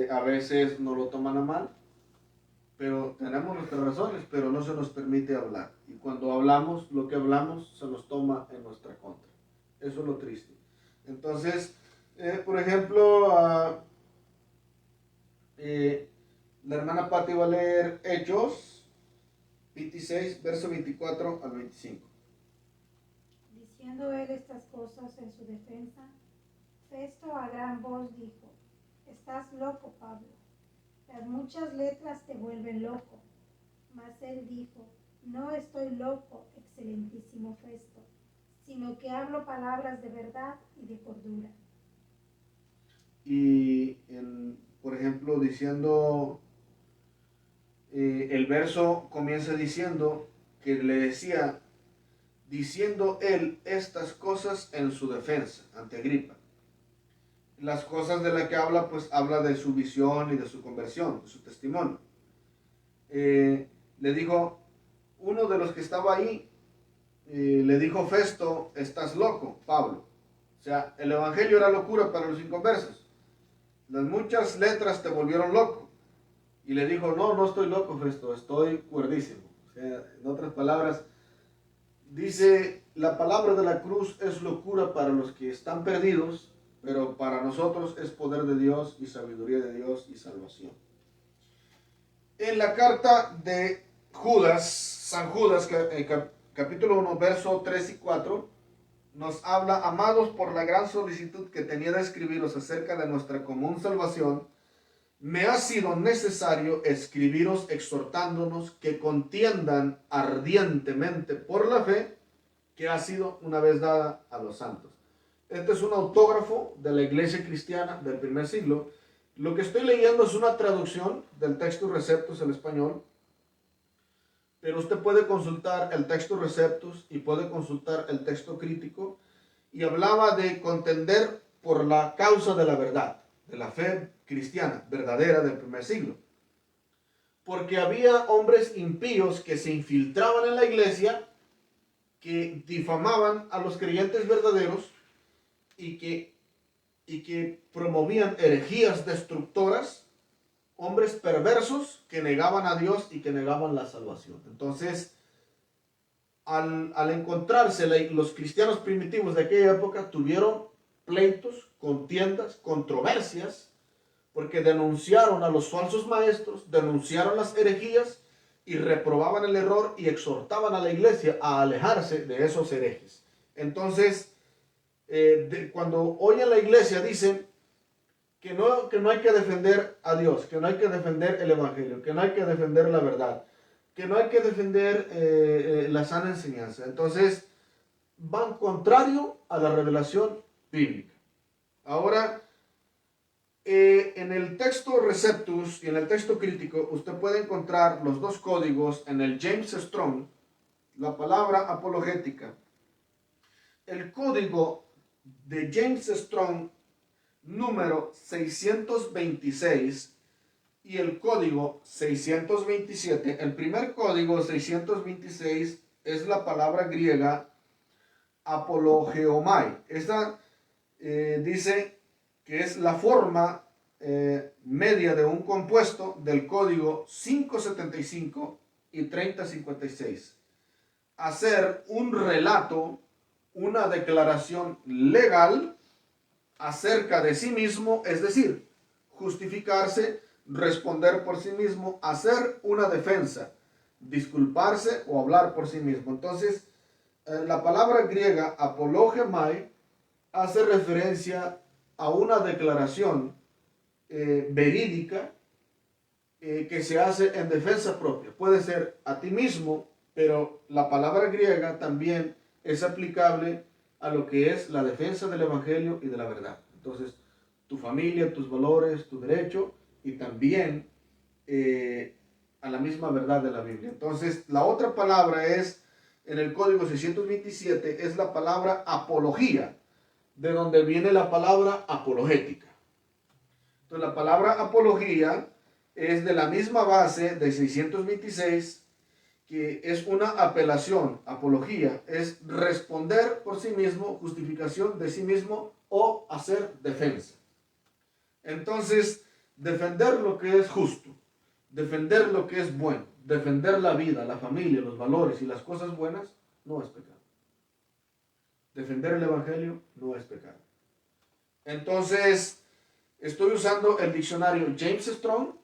a veces nos lo toman a mal, pero tenemos nuestras razones, pero no se nos permite hablar. Y cuando hablamos, lo que hablamos se nos toma en nuestra contra. Eso es lo triste. Entonces, por ejemplo, la hermana Patti va a leer Hechos 26, verso 24 al 25. Diciendo él estas cosas en su defensa, Festo a gran voz dijo: Estás loco, Pablo. Las muchas letras te vuelven loco. Mas él dijo: No estoy loco, excelentísimo Festo, sino que hablo palabras de verdad y de cordura. Y, por ejemplo, diciendo, el verso comienza diciendo que le decía, diciendo él estas cosas en su defensa, ante Agripa. Las cosas de las que habla, pues habla de su visión y de su conversión, de su testimonio. Le dijo, uno de los que estaba ahí, le dijo Festo: estás loco, Pablo. O sea, el evangelio era locura para los inconversos. Las muchas letras te volvieron loco. Y le dijo: no estoy loco, Festo, estoy cuerdísimo. O sea, en otras palabras, dice, la palabra de la cruz es locura para los que están perdidos, pero para nosotros es poder de Dios y sabiduría de Dios y salvación. En la carta de Judas, San Judas, capítulo 1, verso 3 y 4, nos habla: amados, por la gran solicitud que tenía de escribiros acerca de nuestra común salvación, me ha sido necesario escribiros exhortándonos que contiendan ardientemente por la fe que ha sido una vez dada a los santos. Este es un autógrafo de la iglesia cristiana del primer siglo. Lo que estoy leyendo es una traducción del Textus Receptus al español, pero usted puede consultar el Textus Receptus y puede consultar el texto crítico, y hablaba de contender por la causa de la verdad, de la fe cristiana verdadera del primer siglo. Porque había hombres impíos que se infiltraban en la iglesia, que difamaban a los creyentes verdaderos y que promovían herejías destructoras, hombres perversos que negaban a Dios y que negaban la salvación. Entonces, al encontrarse los cristianos primitivos de aquella época, tuvieron pleitos, contiendas, controversias, porque denunciaron a los falsos maestros, denunciaron las herejías y reprobaban el error y exhortaban a la iglesia a alejarse de esos herejes. Entonces, cuando hoy en la iglesia dicen que no hay que defender a Dios, que no hay que defender el evangelio, que no hay que defender la verdad, que no hay que defender la sana enseñanza, entonces van contrario a la revelación bíblica. Ahora, en el texto Receptus y en el texto crítico, usted puede encontrar los dos códigos en el James Strong, la palabra apologética. El código de James Strong número 626 y el código 627. El primer código 626 es la palabra griega apologeomai. Esta dice que es la forma media de un compuesto del código 575 y 3056. Hacer un relato, una declaración legal acerca de sí mismo, es decir, justificarse, responder por sí mismo, hacer una defensa, disculparse o hablar por sí mismo. Entonces, la palabra griega apologemai hace referencia a una declaración verídica que se hace en defensa propia. Puede ser a ti mismo, pero la palabra griega también es aplicable a lo que es la defensa del evangelio y de la verdad. Entonces, tu familia, tus valores, tu derecho y también a la misma verdad de la Biblia. Entonces, la otra palabra es, en el código 627, es la palabra apología, de donde viene la palabra apologética. Entonces, la palabra apología es de la misma base de 626, que es una apelación, apología, es responder por sí mismo, justificación de sí mismo o hacer defensa. Entonces, defender lo que es justo, defender lo que es bueno, defender la vida, la familia, los valores y las cosas buenas, no es pecado. Defender el evangelio no es pecado. Entonces, estoy usando el diccionario James Strong,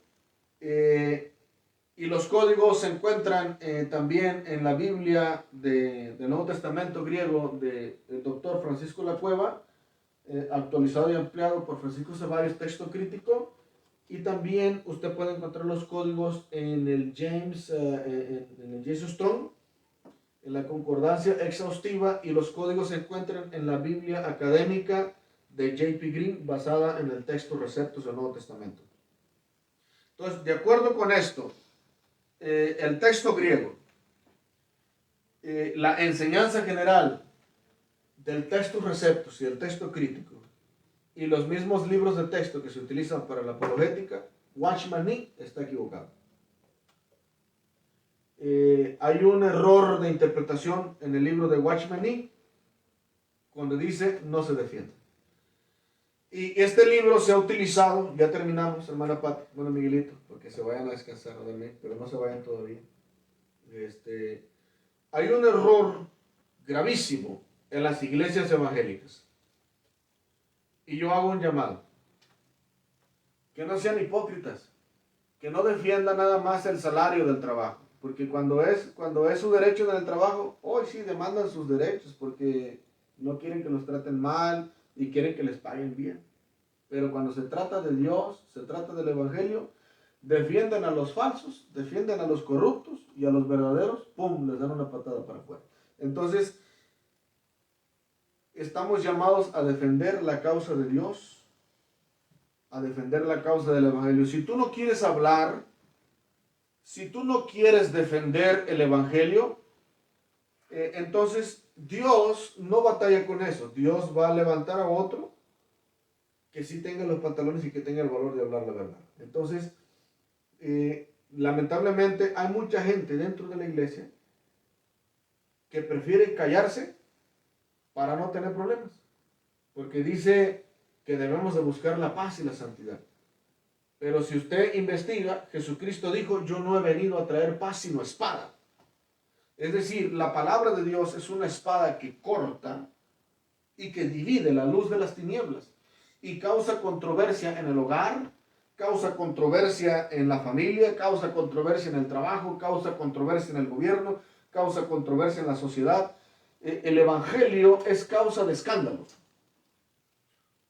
y los códigos se encuentran también en la Biblia del Nuevo Testamento griego del doctor Francisco La Cueva, actualizado y ampliado por Francisco Ceballos, texto crítico. Y también usted puede encontrar los códigos en el James Strong, en la concordancia exhaustiva, y los códigos se encuentran en la Biblia académica de J.P. Green, basada en el texto Receptos del Nuevo Testamento. Entonces, de acuerdo con esto, el texto griego, la enseñanza general del texto Receptos y el texto crítico, y los mismos libros de texto que se utilizan para la apologética, Watchman Nee está equivocado. Hay un error de interpretación en el libro de Watchman Nee cuando dice no se defiende. Y este libro se ha utilizado, ya terminamos, hermana Pati, bueno, Miguelito, porque se vayan a descansar, a dormir, pero no se vayan todavía. Hay un error gravísimo en las iglesias evangélicas. Y yo hago un llamado. Que no sean hipócritas, que no defiendan nada más el salario del trabajo, porque cuando es su derecho en el trabajo, hoy sí demandan sus derechos, porque no quieren que los traten mal, y quieren que les paguen bien. Pero cuando se trata de Dios, se trata del evangelio, defienden a los falsos, defienden a los corruptos, y a los verdaderos, ¡pum!, les dan una patada para afuera. Entonces, estamos llamados a defender la causa de Dios, a defender la causa del evangelio. Si tú no quieres hablar, si tú no quieres defender el evangelio, entonces Dios no batalla con eso. Dios va a levantar a otro que sí tenga los pantalones y que tenga el valor de hablar la verdad. Entonces, lamentablemente hay mucha gente dentro de la iglesia que prefiere callarse para no tener problemas, porque dice que debemos de buscar la paz y la santidad. Pero si usted investiga, Jesucristo dijo, yo no he venido a traer paz sino espada. Es decir, la palabra de Dios es una espada que corta y que divide la luz de las tinieblas y causa controversia en el hogar, causa controversia en la familia, causa controversia en el trabajo, causa controversia en el gobierno, causa controversia en la sociedad. El evangelio es causa de escándalo,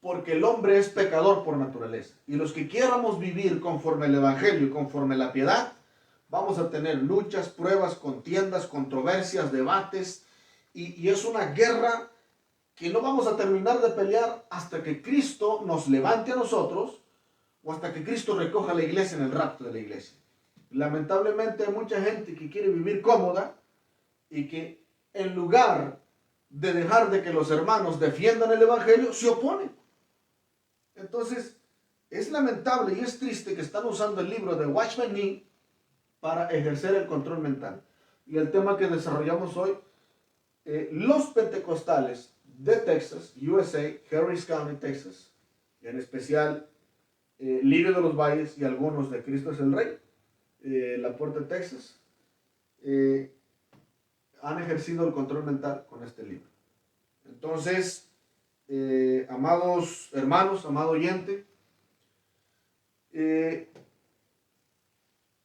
porque el hombre es pecador por naturaleza. Y los que quieramos vivir conforme el evangelio y conforme la piedad, vamos a tener luchas, pruebas, contiendas, controversias, debates, y es una guerra que no vamos a terminar de pelear hasta que Cristo nos levante a nosotros, o hasta que Cristo recoja la iglesia en el rapto de la iglesia. Lamentablemente hay mucha gente que quiere vivir cómoda y que en lugar de dejar de que los hermanos defiendan el evangelio, se oponen. Entonces, es lamentable y es triste que están usando el libro de Watchman Nee para ejercer el control mental. Y el tema que desarrollamos hoy, los pentecostales de Texas, USA, Harris County, Texas, en especial Lirio de los Valles y algunos de Cristo es el Rey, La Puerta de Texas, han ejercido el control mental con este libro. Entonces, amados hermanos, amado oyente,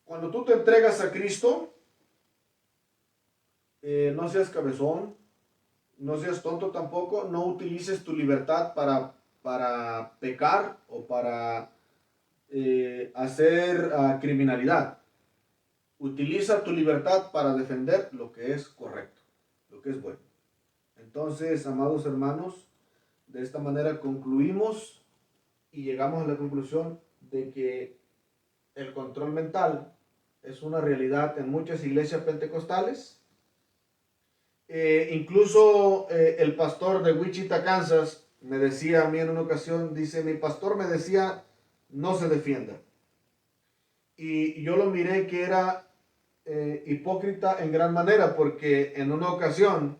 cuando tú te entregas a Cristo, no seas cabezón, no seas tonto tampoco, no utilices tu libertad para pecar o para hacer criminalidad. Utiliza tu libertad para defender lo que es correcto, lo que es bueno. Entonces, amados hermanos, de esta manera concluimos y llegamos a la conclusión de que el control mental es una realidad en muchas iglesias pentecostales. Incluso el pastor de Wichita, Kansas, me decía a mí en una ocasión, dice, mi pastor me decía, no se defienda. y yo lo miré que era hipócrita en gran manera, porque en una ocasión,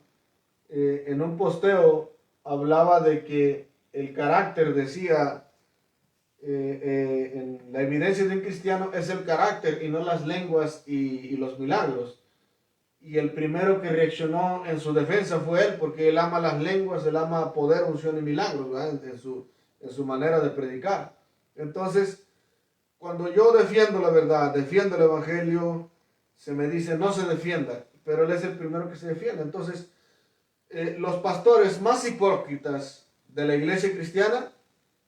en un posteo, hablaba de que el carácter, decía, en la evidencia de un cristiano es el carácter y no las lenguas y los milagros. Y el primero que reaccionó en su defensa fue él, porque él ama las lenguas, él ama poder, unción y milagros, ¿verdad? En su manera de predicar. Entonces, cuando yo defiendo la verdad, defiendo el evangelio, se me dice no se defienda, pero él es el primero que se defiende. Entonces, los pastores más hipócritas de la iglesia cristiana,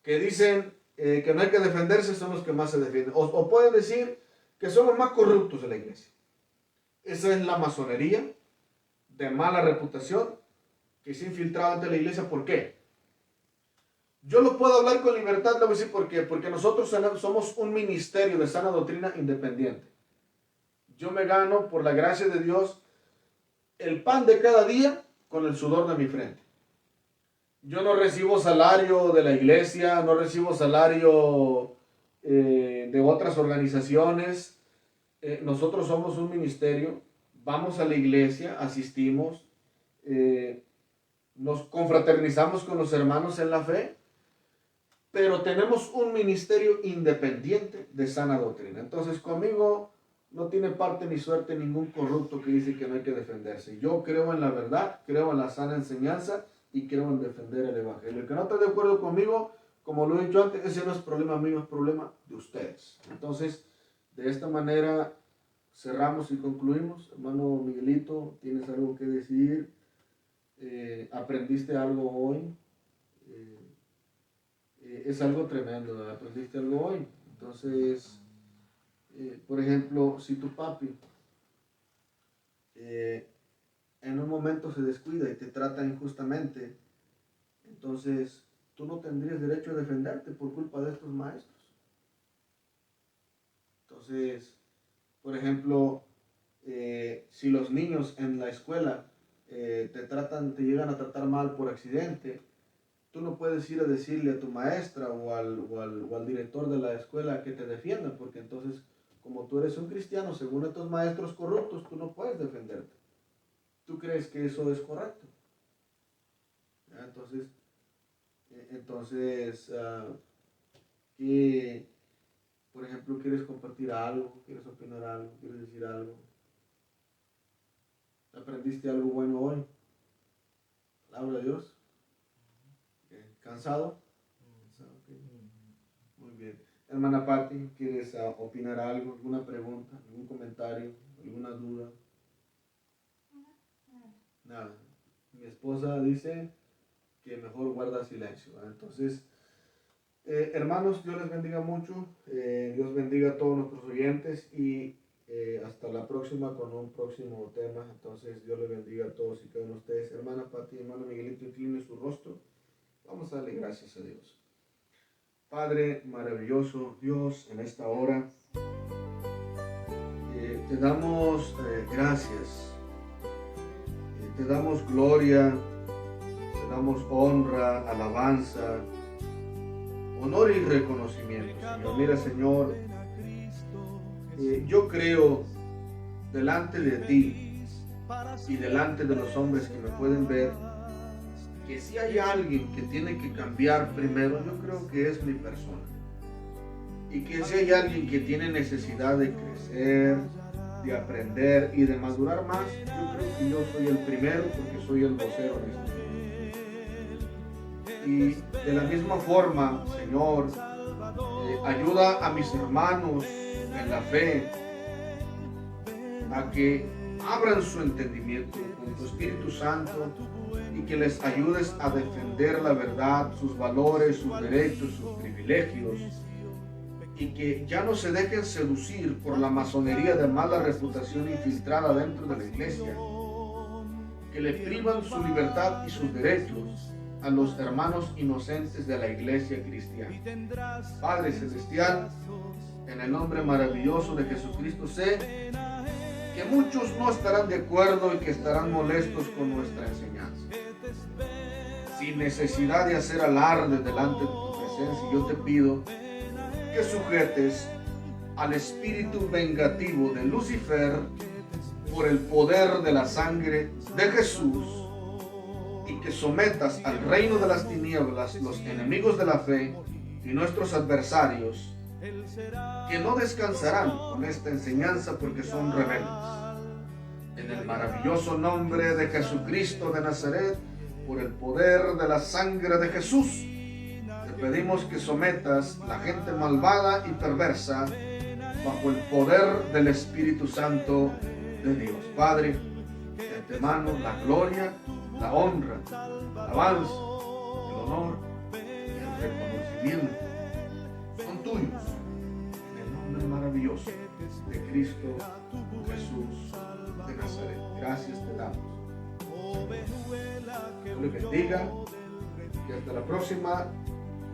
que dicen que no hay que defenderse, son los que más se defienden. O pueden decir que son los más corruptos de la iglesia. Esa es la masonería de mala reputación que se ha infiltrado ante la iglesia. ¿Por qué? Yo lo puedo hablar con libertad, le voy a decir por qué. Porque nosotros somos un ministerio de sana doctrina independiente. Yo me gano, por la gracia de Dios, el pan de cada día con el sudor de mi frente. Yo no recibo salario de la iglesia, no recibo salario de otras organizaciones. Nosotros somos un ministerio, vamos a la iglesia, asistimos, nos confraternizamos con los hermanos en la fe, pero tenemos un ministerio independiente de sana doctrina. Entonces conmigo no tiene parte ni suerte ningún corrupto que dice que no hay que defenderse. Yo creo en la verdad, creo en la sana enseñanza y creo en defender el evangelio. El que no está de acuerdo conmigo, como lo he dicho antes, ese no es problema mío, es problema de ustedes. Entonces, de esta manera cerramos y concluimos. Hermano Miguelito, ¿tienes algo que decir? ¿Aprendiste algo hoy? Es algo tremendo, ¿verdad? ¿Aprendiste algo hoy? Entonces, por ejemplo, si tu papi en un momento se descuida y te trata injustamente, entonces tú no tendrías derecho a defenderte por culpa de estos maestros. Entonces, por ejemplo, si los niños en la escuela te llegan a tratar mal por accidente, tú no puedes ir a decirle a tu maestra o al director de la escuela que te defienda, porque entonces, como tú eres un cristiano, según estos maestros corruptos, tú no puedes defenderte. ¿Tú crees que eso es correcto? ¿Ya? Entonces, ¿qué? Por ejemplo, ¿quieres compartir algo? ¿Quieres opinar algo? ¿Quieres decir algo? ¿Aprendiste algo bueno hoy? Palabra de Dios. ¿Cansado? Okay. Muy bien. Hermana Patti, ¿quieres opinar algo? ¿Alguna pregunta? ¿Algún comentario? ¿Alguna duda? Nada. Mi esposa dice que mejor guarda silencio, ¿verdad? Entonces, hermanos, Dios les bendiga mucho. Dios bendiga a todos nuestros oyentes y hasta la próxima con un próximo tema. Entonces, Dios les bendiga a todos y cada uno de ustedes. Hermana Patti, hermano Miguelito, incline su rostro. Vamos a darle gracias a Dios. Padre maravilloso, Dios, en esta hora te damos gracias, te damos gloria, te damos honra, alabanza, honor y reconocimiento, Señor. Mira, Señor, yo creo delante de ti y delante de los hombres que me pueden ver, que si hay alguien que tiene que cambiar primero, yo creo que es mi persona. Y que si hay alguien que tiene necesidad de crecer, de aprender y de madurar más, yo creo que yo soy el primero porque soy el vocero de este mundo. Y de la misma forma, Señor, ayuda a mis hermanos en la fe a que abran su entendimiento con tu Espíritu Santo y que les ayudes a defender la verdad, sus valores, sus derechos, sus privilegios, y que ya no se dejen seducir por la masonería de mala reputación infiltrada dentro de la iglesia, que le privan su libertad y sus derechos a los hermanos inocentes de la iglesia cristiana. Padre Celestial, en el nombre maravilloso de Jesucristo, sé que muchos no estarán de acuerdo y que estarán molestos con nuestra enseñanza. Sin necesidad de hacer alarde delante de tu presencia, yo te pido que sujetes al espíritu vengativo de Lucifer por el poder de la sangre de Jesús, y que sometas al reino de las tinieblas los enemigos de la fe y nuestros adversarios, que no descansarán con esta enseñanza porque son rebeldes. En el maravilloso nombre de Jesucristo de Nazaret, por el poder de la sangre de Jesús, te pedimos que sometas la gente malvada y perversa bajo el poder del Espíritu Santo de Dios. Padre, de antemano la gloria, la honra, la alabanza, el honor y el reconocimiento son tuyos, en el nombre maravilloso de Cristo Jesús de Nazaret. Gracias te damos. Dios les bendiga y hasta la próxima.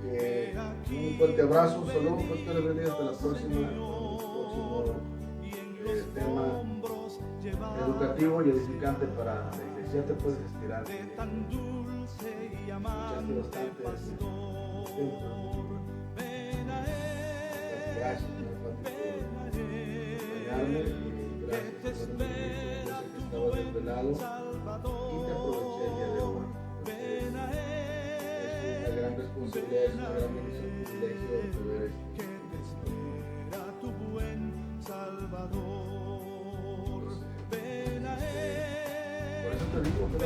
Un fuerte abrazo, un saludo, un fuerte bendiga, hasta la próxima. Próximo tema educativo y edificante para la iglesia. Te puedes estirar. Escuchaste bastante gracias por acompañarme y gracias por que estaba desvelado y te aproveché el día de hoy. Es una gran responsabilidad, es una gran bendición, un privilegio de poder por eso te digo que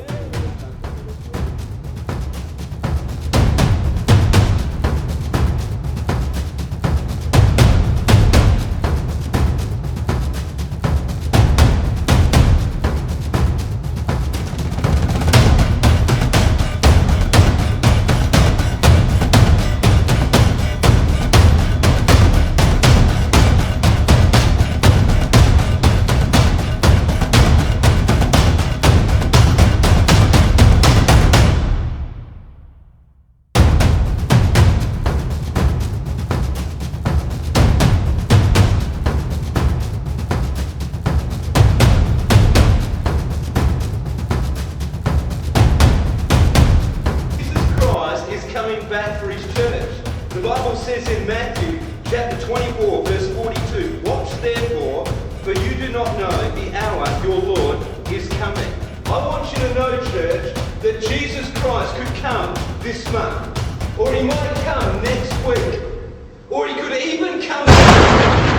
back for his church. The Bible says in Matthew chapter 24 verse 42, watch therefore, for you do not know the hour your Lord is coming. I want you to know, church, that Jesus Christ could come this month, or he might come next week, or he could even come